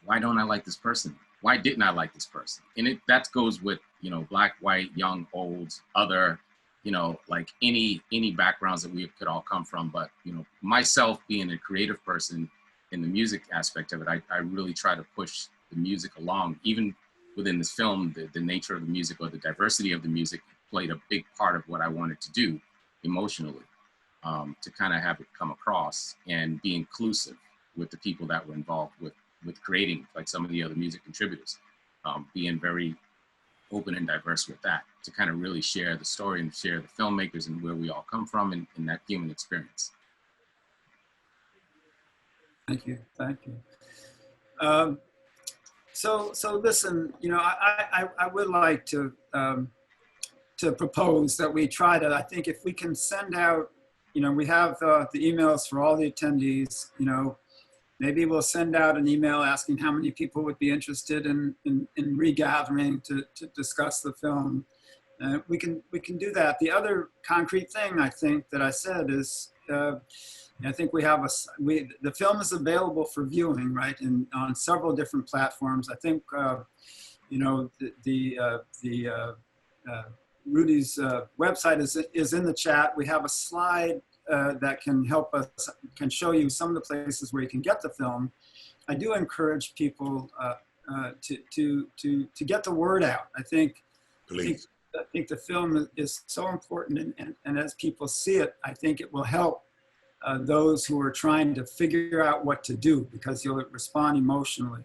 S15: why don't I like this person? Why didn't I like this person? And that goes with, you know, black, white, young, old, other, you know, like any backgrounds that we could all come from. But, you know, myself being a creative person in the music aspect of it, I really try to push the music along. Even within this film, the nature of the music or the diversity of the music played a big part of what I wanted to do emotionally, to kind of have it come across and be inclusive with the people that were involved with creating, like some of the other music contributors, being very open and diverse with that, to kind of really share the story and share the filmmakers and where we all come from and that human experience.
S6: Thank you, thank you. So listen, you know, I would like to propose that we try to, I think if we can send out, you know, we have the emails for all the attendees, you know, maybe we'll send out an email asking how many people would be interested in regathering to discuss the film. We can do that. The other concrete thing I think that I said is, I think we have the film is available for viewing, right, on several different platforms. I think, you know, Rudy's website is in the chat. We have a slide that can help us, can show you some of the places where you can get the film. I do encourage people to get the word out. I think the film is so important, and as people see it, I think it will help those who are trying to figure out what to do, because you'll respond emotionally.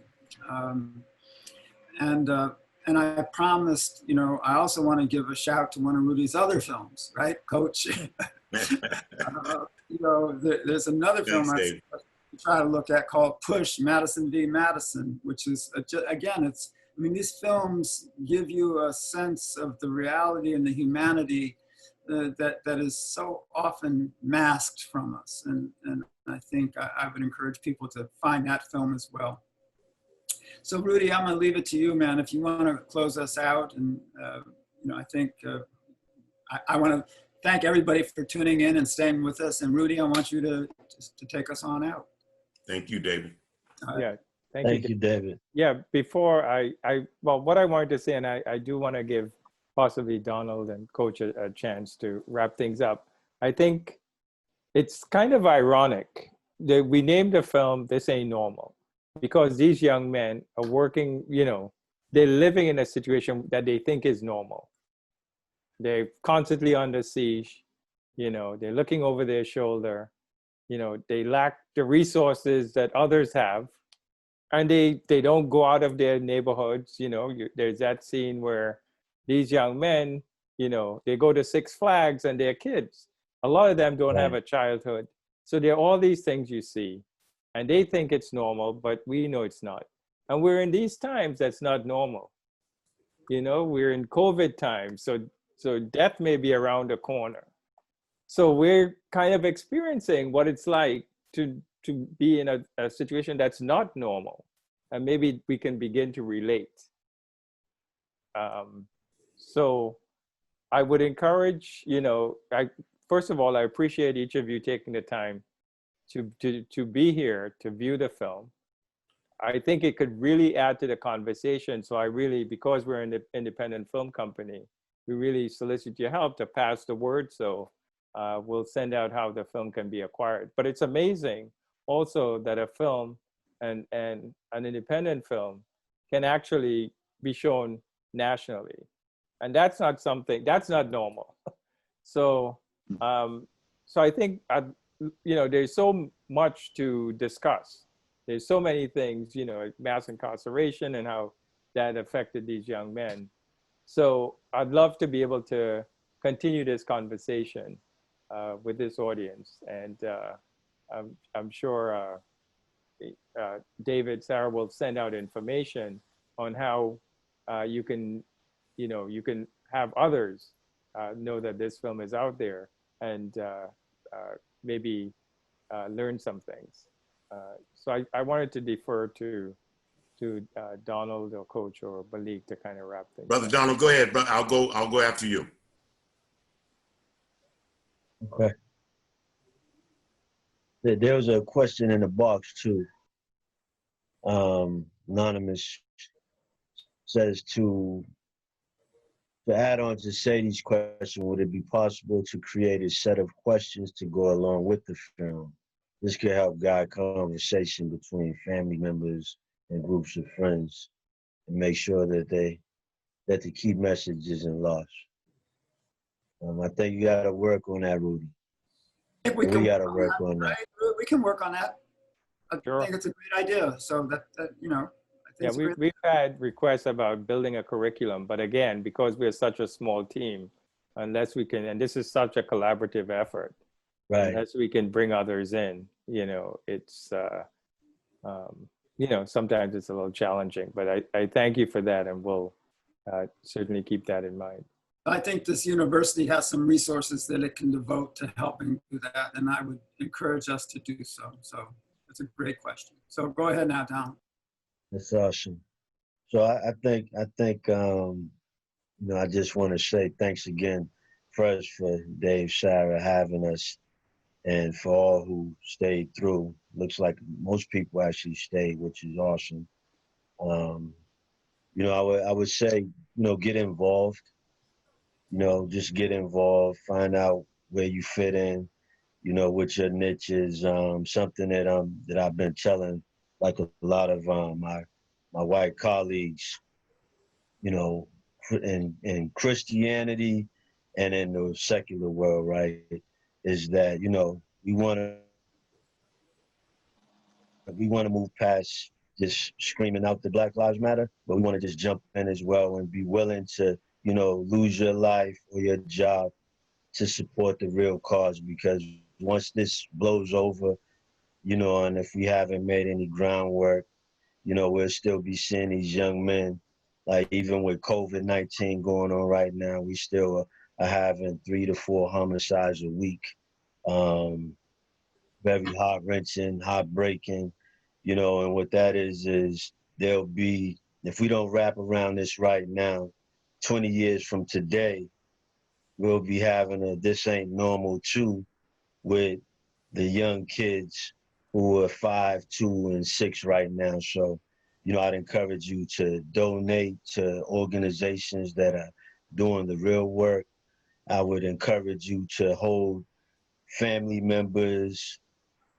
S6: And I promised, you know, I also want to give a shout to one of Rudy's other films, right, Coach? You know, there's another film I try to look at called Push, Madison v. Madison, which is, again, it's, I mean, these films give you a sense of the reality and the humanity that is so often masked from us. And I think I would encourage people to find that film as well. So Rudy, I'm gonna leave it to you, man, if you wanna close us out. And you know, I think I wanna thank everybody for tuning in and staying with us. And Rudy, I want you to take us on out.
S5: Thank you, David.
S14: Yeah, thank you,
S7: David.
S14: Yeah, before well, what I wanted to say, and I do wanna give possibly Donald and Coach a chance to wrap things up. I think it's kind of ironic that we named the film This Ain't Normal, because these young men are working, you know, they're living in a situation that they think is normal. They're constantly under siege, you know, they're looking over their shoulder, you know, they lack the resources that others have, and they don't go out of their neighborhoods. You know, there's that scene where these young men, you know, they go to Six Flags and they're kids. A lot of them don't have a childhood. So there are all these things you see, and they think it's normal, but we know it's not. And we're in these times that's not normal. You know, we're in COVID times, so death may be around the corner. So we're kind of experiencing what it's like to be in a situation that's not normal. And maybe we can begin to relate. So I would encourage, you know, first of all, I appreciate each of you taking the time to be here, to view the film. I think it could really add to the conversation. So I really, because we're an independent film company, we really solicit your help to pass the word. So we'll send out how the film can be acquired. But it's amazing also that a film and an independent film can actually be shown nationally. And that's not something, that's not normal. So, so I think, you know, there's so much to discuss. There's so many things, you know, mass incarceration and how that affected these young men. So I'd love to be able to continue this conversation with this audience. And I'm sure David, Sarah will send out information on how you can, you know, you can have others know that this film is out there and maybe learn some things. So I wanted to defer to Donald or Coach or Malik to kind of wrap things
S5: Brother
S14: up.
S5: Donald, go ahead. I'll go after you.
S7: Okay. There was a question in the box too. Anonymous says to add on to Sadie's question, would it be possible to create a set of questions to go along with the film? This could help guide conversation between family members and groups of friends and make sure that the key message isn't lost. I think you got to work on that, Rudy.
S6: I think
S7: We got to work on that.
S6: right? We can work on that. I
S14: Sure.
S6: think it's a great idea. So that you know, I think
S14: Yeah,
S6: it's a great
S14: we've had requests about building a curriculum, but again, because we're such a small team, unless we can, and this is such a collaborative effort,
S7: Right.
S14: unless we can bring others in, you know, it's, you know, sometimes it's a little challenging, but I thank you for that, and we'll certainly keep that in mind.
S6: I think this university has some resources that it can devote to helping do that, and I would encourage us to do so. So it's a great question. So go ahead now, Don.
S7: That's awesome. So I think you know, I just want to say thanks again first for Dave, Sarah having us, and for all who stayed through. Looks like most people actually stayed, which is awesome. You know, I would say, you know, get involved. You know, just get involved, find out where you fit in, you know, what your niche is. Something that I've been telling like a lot of my white colleagues, you know, in Christianity and in the secular world, right, is that, you know, we want to move past just screaming out the Black Lives Matter, but we want to just jump in as well and be willing to, you know, lose your life or your job to support the real cause, because once this blows over, you know, and if we haven't made any groundwork, you know, we'll still be seeing these young men, like even with COVID-19 going on right now, we still are having 3 to 4 homicides a week. Very heart-wrenching, heartbreaking, you know, and what that is there'll be, if we don't wrap around this right now, 20 years from today, we'll be having a This Ain't Normal 2 with the young kids who are 5, 2, and 6 right now. So, you know, I'd encourage you to donate to organizations that are doing the real work. I would encourage you to hold family members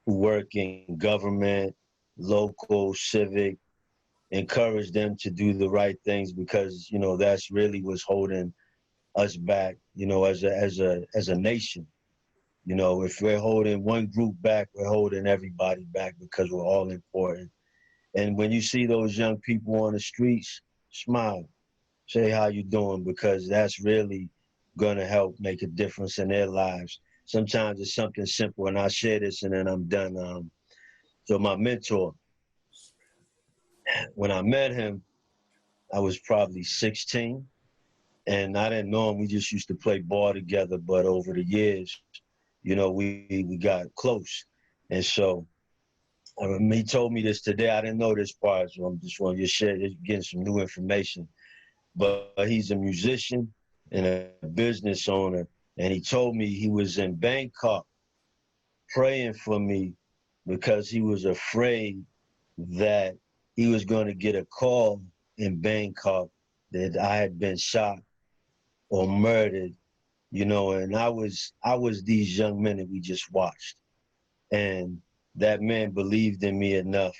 S7: who work in government, local, civic, encourage them to do the right things, because, you know, that's really what's holding us back, you know, as a nation. You know, if we're holding one group back, we're holding everybody back, because we're all important. And when you see those young people on the streets, smile, say how you doing, because that's really gonna help make a difference in their lives. Sometimes it's something simple, and I'll share this and then I'm done. So my mentor, when I met him, I was probably 16, and I didn't know him. We just used to play ball together, but over the years, you know, we got close. And so he told me this today. I didn't know this part, so I'm just want to share, just getting some new information. But he's a musician and a business owner, and he told me he was in Bangkok praying for me because he was afraid that he was going to get a call in Bangkok that I had been shot or murdered, you know, and I was these young men that we just watched. And that man believed in me enough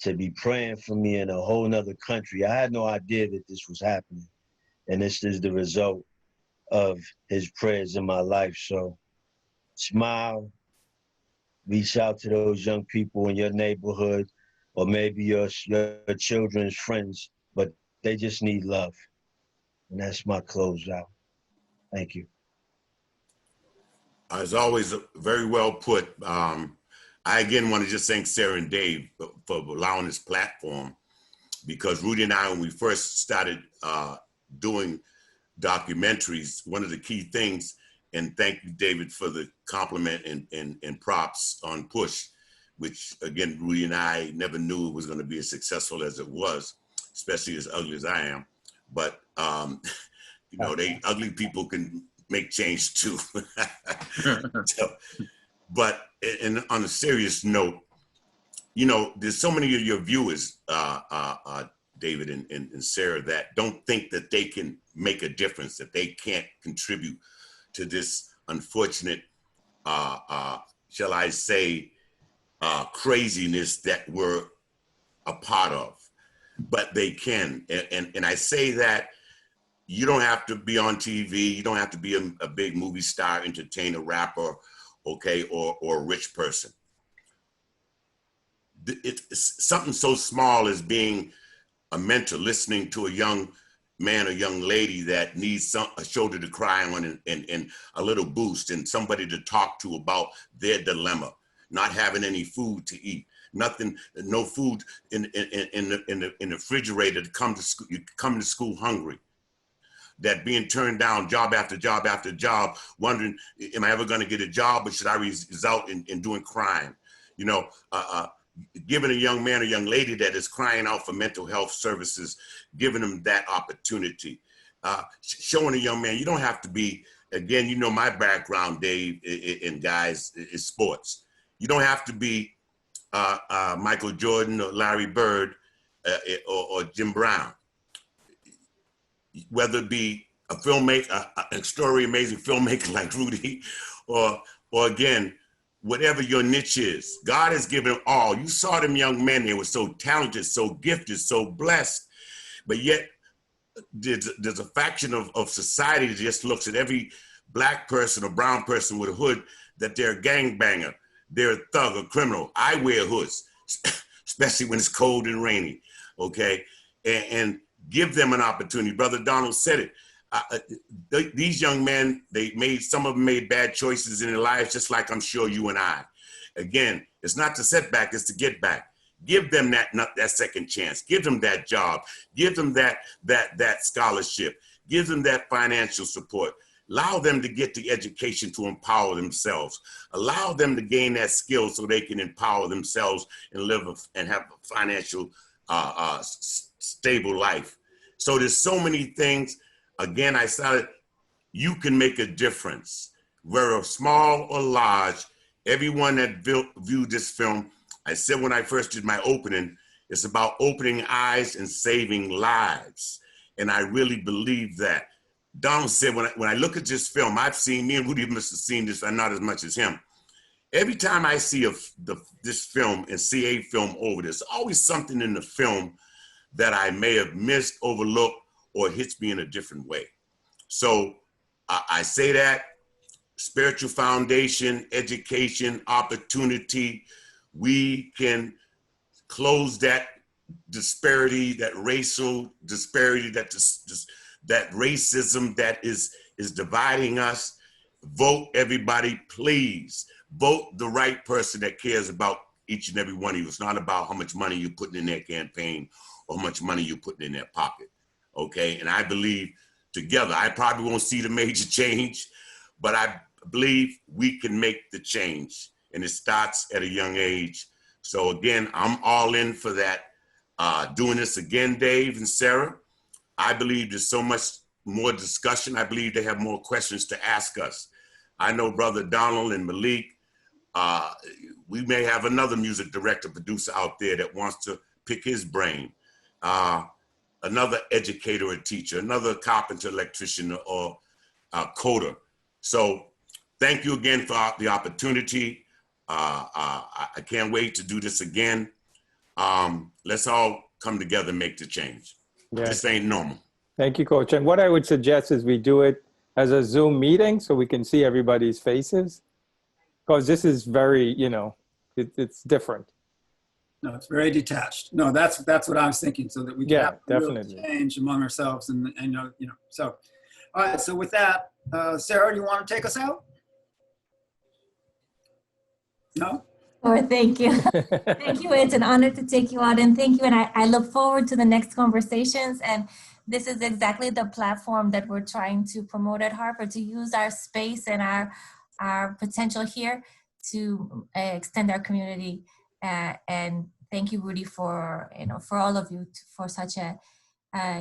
S7: to be praying for me in a whole nother country. I had no idea that this was happening. And this is the result of his prayers in my life. So smile, reach out to those young people in your neighborhood, or maybe your children's friends, but they just need love. And that's my closeout. Thank you.
S5: As always, very well put. I again want to just thank Sarah and Dave for allowing this platform, because Rudy and I, when we first started doing documentaries, one of the key things, and thank you, David, for the compliment and props on Push, which again, Rudy and I never knew it was going to be as successful as it was, especially as ugly as I am. But, you know, ugly people can make change too. So, But on a serious note, you know, there's so many of your viewers, David and Sarah, that don't think that they can make a difference, that they can't contribute to this unfortunate, shall I say, craziness that we're a part of. But they can, and I say that you don't have to be on TV, you don't have to be a big movie star, entertainer, rapper, okay, or a rich person. It's something so small as being a mentor, listening to a young man or young lady that needs a shoulder to cry on and a little boost and somebody to talk to about their dilemma, not having any food to eat, nothing, no food in the refrigerator to come to school. You come to school hungry. That being turned down job after job after job, wondering, am I ever going to get a job, or should I result in doing crime? You know, giving a young man or young lady that is crying out for mental health services, giving them that opportunity. Showing a young man, you don't have to be, again, you know my background, Dave, and guys, is sports. You don't have to be Michael Jordan or Larry Bird or Jim Brown. Whether it be a filmmaker, an extraordinary, amazing filmmaker like Rudy, or again, whatever your niche is, God has given them all. You saw them young men, they were so talented, so gifted, so blessed, but yet there's a faction of society that just looks at every black person or brown person with a hood that they're a gangbanger, they're a thug, a criminal. I wear hoods, especially when it's cold and rainy, okay? And give them an opportunity. Brother Donald said it. These young men, some of them made bad choices in their lives, just like I'm sure you and I. Again, it's not to set back, it's to get back. Give them that second chance. Give them that job. Give them that scholarship. Give them that financial support. Allow them to get the education to empower themselves. Allow them to gain that skill so they can empower themselves and live and have a financial stable life. So there's so many things. Again, I started, you can make a difference. Whether small or large, everyone that viewed this film, I said when I first did my opening, it's about opening eyes and saving lives. And I really believe that. Donald said, when I look at this film, I've seen, me and Rudy must have seen this, and not as much as him. Every time I see this film and see a film over, there's always something in the film that I may have missed, overlooked, or hits me in a different way. So I say that spiritual foundation, education, opportunity, we can close that disparity, that racial disparity, that racism that is dividing us. Vote, everybody, please. Vote the right person that cares about each and every one of you. It's not about how much money you're putting in their campaign or how much money you're putting in their pocket, okay? And I believe together, I probably won't see the major change, but I believe we can make the change, and it starts at a young age. So again, I'm all in for that. Doing this again, Dave and Sarah, I believe there's so much more discussion. I believe they have more questions to ask us. I know Brother Donald and Malik, we may have another music director, producer out there that wants to pick his brain. Another educator or teacher, another carpenter, electrician, or coder. So thank you again for the opportunity. I can't wait to do this again. Let's all come together and make the change.
S14: Yeah.
S5: This ain't normal.
S14: Thank you, Coach. And what I would suggest is we do it as a Zoom meeting so we can see everybody's faces. Because this is very, it's different.
S6: No, it's very detached. No, that's what I was thinking, so that we can have
S14: definitely
S6: real change among ourselves, and So, all right. So with that, Sarah, do you want to take us out? No.
S4: Oh, thank you. Thank you. It's an honor to take you out, and thank you. And I look forward to the next conversations. And this is exactly the platform that we're trying to promote at Harvard, to use our space and our potential here to extend our community. And thank you, Rudy, for all of you, for such a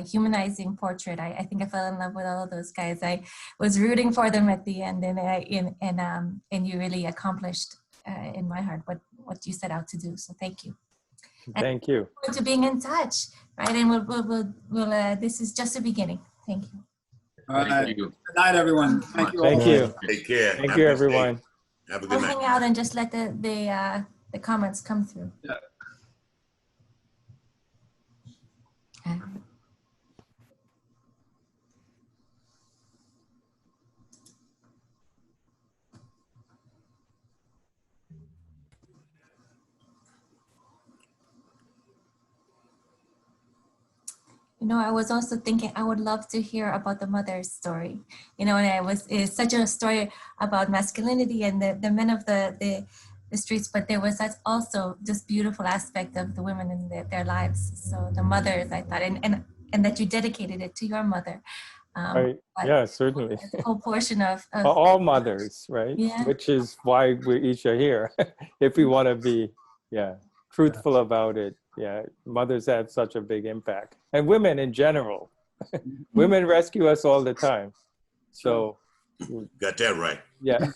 S4: humanizing portrait. I think I fell in love with all of those guys. I was rooting for them at the end, and you really accomplished in my heart what you set out to do. So thank you.
S14: Thank you.
S4: And to being in touch, right? And we'll this is just the beginning. Thank you.
S6: All right.
S15: you.
S6: Good night, everyone. Thank you all.
S14: Thank you.
S5: Take care.
S14: Thank
S5: Have
S14: you,
S5: a good day.
S14: everyone.
S5: Have a
S4: I'll
S5: good night.
S4: hang out and just let the comments come through.
S6: Yeah.
S4: You know, I was also thinking I would love to hear about the mother's story. You know, and it's such a story about masculinity and the men of the streets, but there was such also this beautiful aspect of the women in their lives. So the mothers, I thought, and that you dedicated it to your mother.
S14: Right. Yeah, certainly.
S4: A whole portion of
S14: All mothers, right?
S4: Yeah.
S14: Which is why we each are here. If we want to be, truthful about it. Yeah, mothers have such a big impact. And women in general. Women rescue us all the time. So.
S5: Got that right.
S14: Yeah.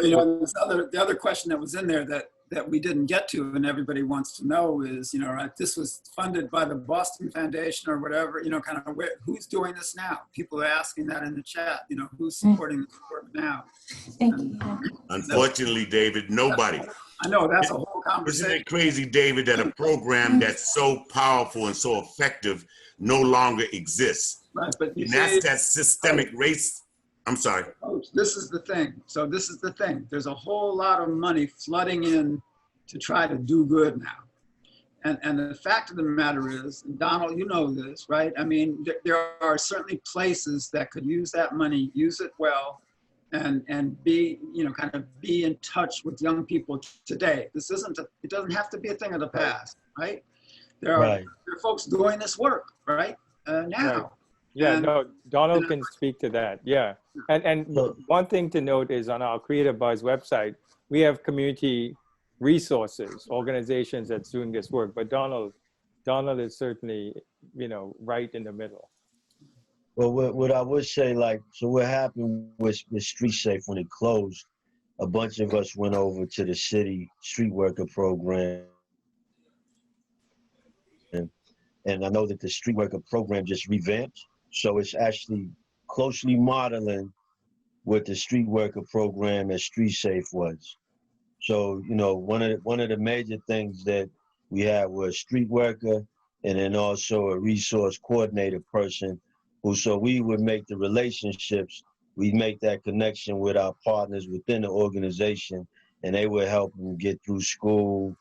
S6: You know, the other question that was in there that we didn't get to and everybody wants to know is, you know, right, this was funded by the Boston Foundation or whatever, you know, kind of who's doing this now? People are asking that in the chat, you know, who's supporting this work now?
S5: Unfortunately, David, nobody.
S6: I know, that's a whole conversation.
S5: Isn't it crazy, David, that a program that's so powerful and so effective no longer exists?
S6: Right, but
S5: and that's that systemic race. I'm sorry.
S6: Coach, this is the thing. So this is the thing. There's a whole lot of money flooding in to try to do good now. And the fact of the matter is, and Donald, you know this, right? I mean, there are certainly places that could use that money, use it well, and be, you know, kind of be in touch with young people today. This isn't, it doesn't have to be a thing of the past, right? There are folks doing this work, right? Now.
S14: Right. Yeah, no, Donald can speak to that. Yeah. And one thing to note is on our Creative Buzz website, we have community resources, organizations that's doing this work. But Donald is certainly, you know, right in the middle.
S7: Well, what I would say, like, so what happened with Street Safe when it closed, a bunch of us went over to the city street worker program. And I know that the street worker program just revamped. So it's actually closely modeling what the street worker program at Street Safe was. So, you know, one of the major things that we had was street worker and then also a resource coordinator person who, so we would make the relationships, we make that connection with our partners within the organization, and they would help them get through school,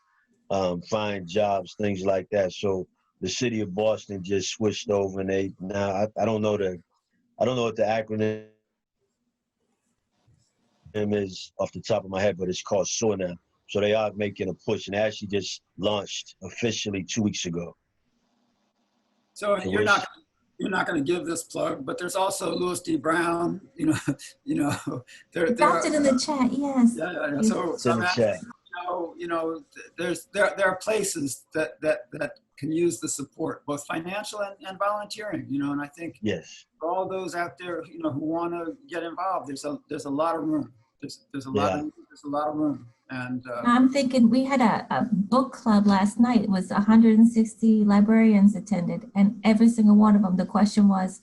S7: find jobs, things like that. So the city of Boston just switched over, and they now I don't know what the acronym is off the top of my head, but it's called SOAR now. So they are making a push, and they actually just launched officially 2 weeks ago.
S6: So you're not going to give this plug, but there's also Louis D. Brown. You know, there
S4: Dropped it in the chat. Yes.
S6: Yeah. So
S7: it's in the chat.
S6: You know, there are places that can use the support, both financial and volunteering. You know, and I think for all those out there, you know, who want to get involved, there's a lot of room. There's a lot of room. And
S4: I'm thinking we had a book club last night. It was 160 librarians attended, and every single one of them, the question was,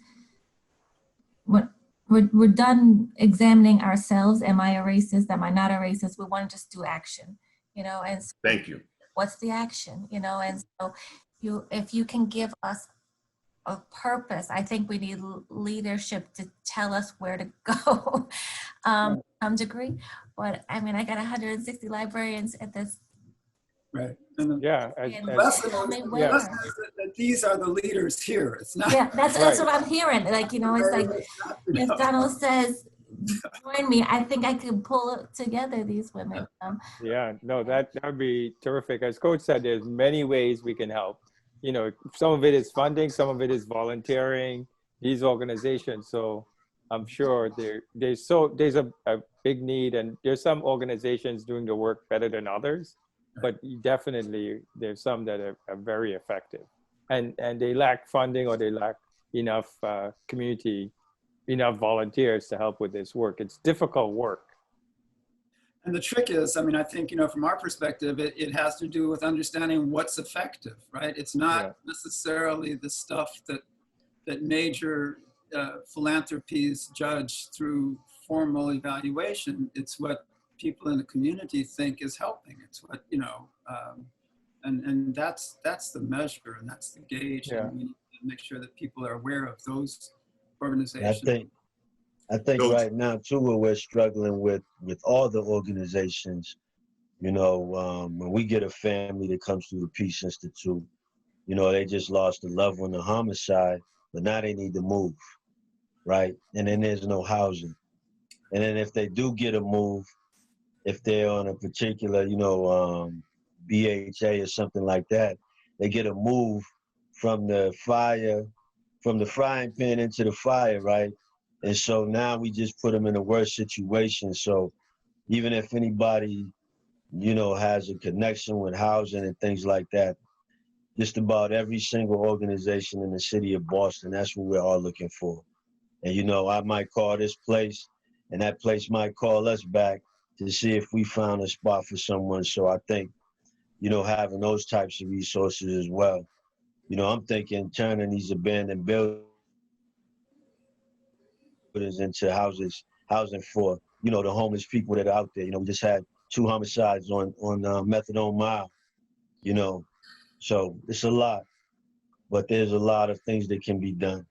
S4: we're done examining ourselves. Am I a racist? Am I not a racist? We want to just do action, you know. And so
S5: thank you.
S4: What's the action, you know? And so if you can give us a purpose, I think we need leadership to tell us where to go. Some degree, but I mean, I got 160 librarians at this.
S6: Right.
S14: Yeah.
S6: These are the leaders here. It's not.
S4: Yeah, that's what I'm hearing. Like, you know, it's like if Donald says, join me, I think I could pull together these women.
S14: Yeah, no, that would be terrific. As Coach said, there's many ways we can help. You know, some of it is funding, some of it is volunteering, these organizations. So I'm sure there's a big need, and there's some organizations doing the work better than others, but definitely there's some that are very effective, and they lack funding, or they lack enough enough volunteers to help with this work. It's difficult work.
S6: And the trick is, I mean, I think, you know, from our perspective, it has to do with understanding what's effective, right? It's not necessarily the stuff that major philanthropies judge through formal evaluation. It's what people in the community think is helping. It's what, you know, and that's the measure and that's the gauge.
S14: Yeah.
S6: And we need to make sure that people are aware of those organizations.
S7: I think right now too, what we're struggling with all the organizations, you know, when we get a family that comes through the Peace Institute, you know, they just lost a loved one to homicide, but now they need to move, right? And then there's no housing. And then if they do get a move, if they're on a particular, you know, BHA or something like that, they get a move from the frying pan into the fire, right? And so now we just put them in a worse situation. So even if anybody, you know, has a connection with housing and things like that, just about every single organization in the city of Boston, that's what we're all looking for. And, you know, I might call this place and that place might call us back to see if we found a spot for someone. So I think, you know, having those types of resources as well. You know, I'm thinking turning these abandoned buildings into housing for, you know, the homeless people that are out there. You know, we just had 2 homicides on Methadone Mile, you know. So it's a lot, but there's a lot of things that can be done.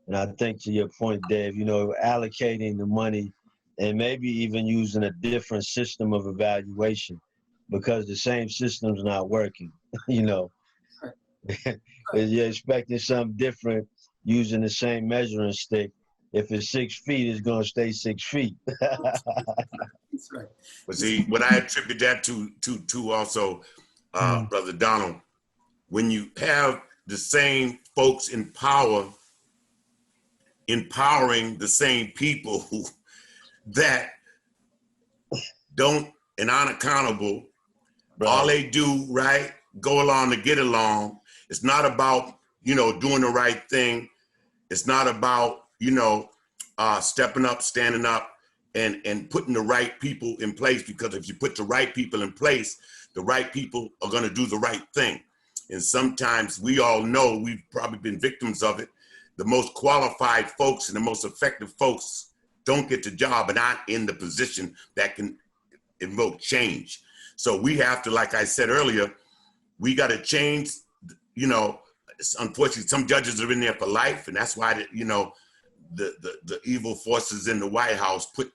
S7: And I think to your point, Dave, you know, allocating the money and maybe even using a different system of evaluation because the same system's not working, you know. You're expecting something different using the same measuring stick. If it's 6 feet, it's gonna stay 6 feet.
S6: That's right.
S5: But see, what I attribute that to also, Brother Donald, when you have the same folks in power, empowering the same people who that don't and aren't accountable, all they do, right, go along to get along. It's not about, you know, doing the right thing. It's not about, you know, stepping up, standing up, and putting the right people in place, because if you put the right people in place, the right people are going to do the right thing. And sometimes we all know, we've probably been victims of it, the most qualified folks and the most effective folks don't get the job and aren't in the position that can invoke change. So we have to, like I said earlier, we got to change, you know. Unfortunately, some judges are in there for life, and that's why, you know, the evil forces in the White House put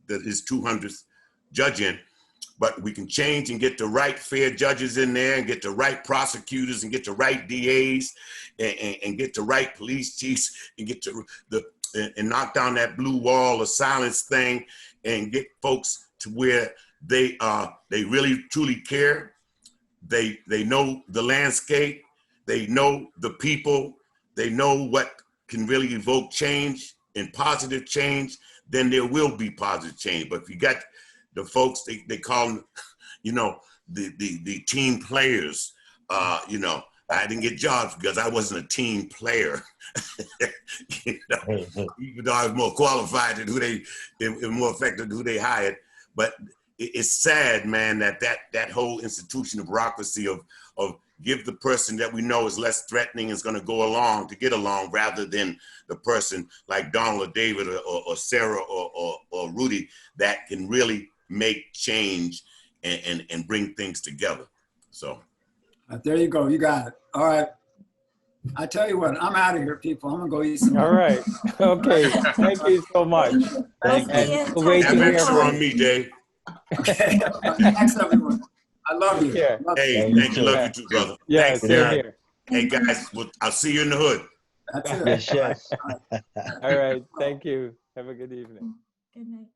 S5: his 200th judge in. But we can change and get the right fair judges in there, and get the right prosecutors, and get the right DAs, and get the right police chiefs, and get to and knock down that blue wall of silence thing, and get folks to where they really truly care. They know the landscape. They know the people, they know what can really evoke change and positive change, then there will be positive change. But if you got the folks, they call them, you know, the team players, you know, I didn't get jobs because I wasn't a team player. You know, even though I was more qualified than and more effective than who they hired. But it's sad, man, that whole institutional bureaucracy of give the person that we know is less threatening is going to go along to get along, rather than the person like Donald or David or Sarah or Rudy that can really make change and bring things together. So
S6: there you go. You got it. All right. I tell you what, I'm out of here, people. I'm gonna go eat some.
S14: All right. Okay. Thank you so much.
S6: Thank you.
S14: And we'll wait to hear
S5: from me, Dave.
S6: Okay. Thanks, everyone. I love you.
S14: Yeah.
S5: Hey, thank you. Love you too, brother.
S14: Yeah,
S5: thanks.
S14: same here.
S5: Hey, guys, I'll see you in the hood.
S6: That's it.
S14: All right. Thank you. Have a good evening.
S4: Good night.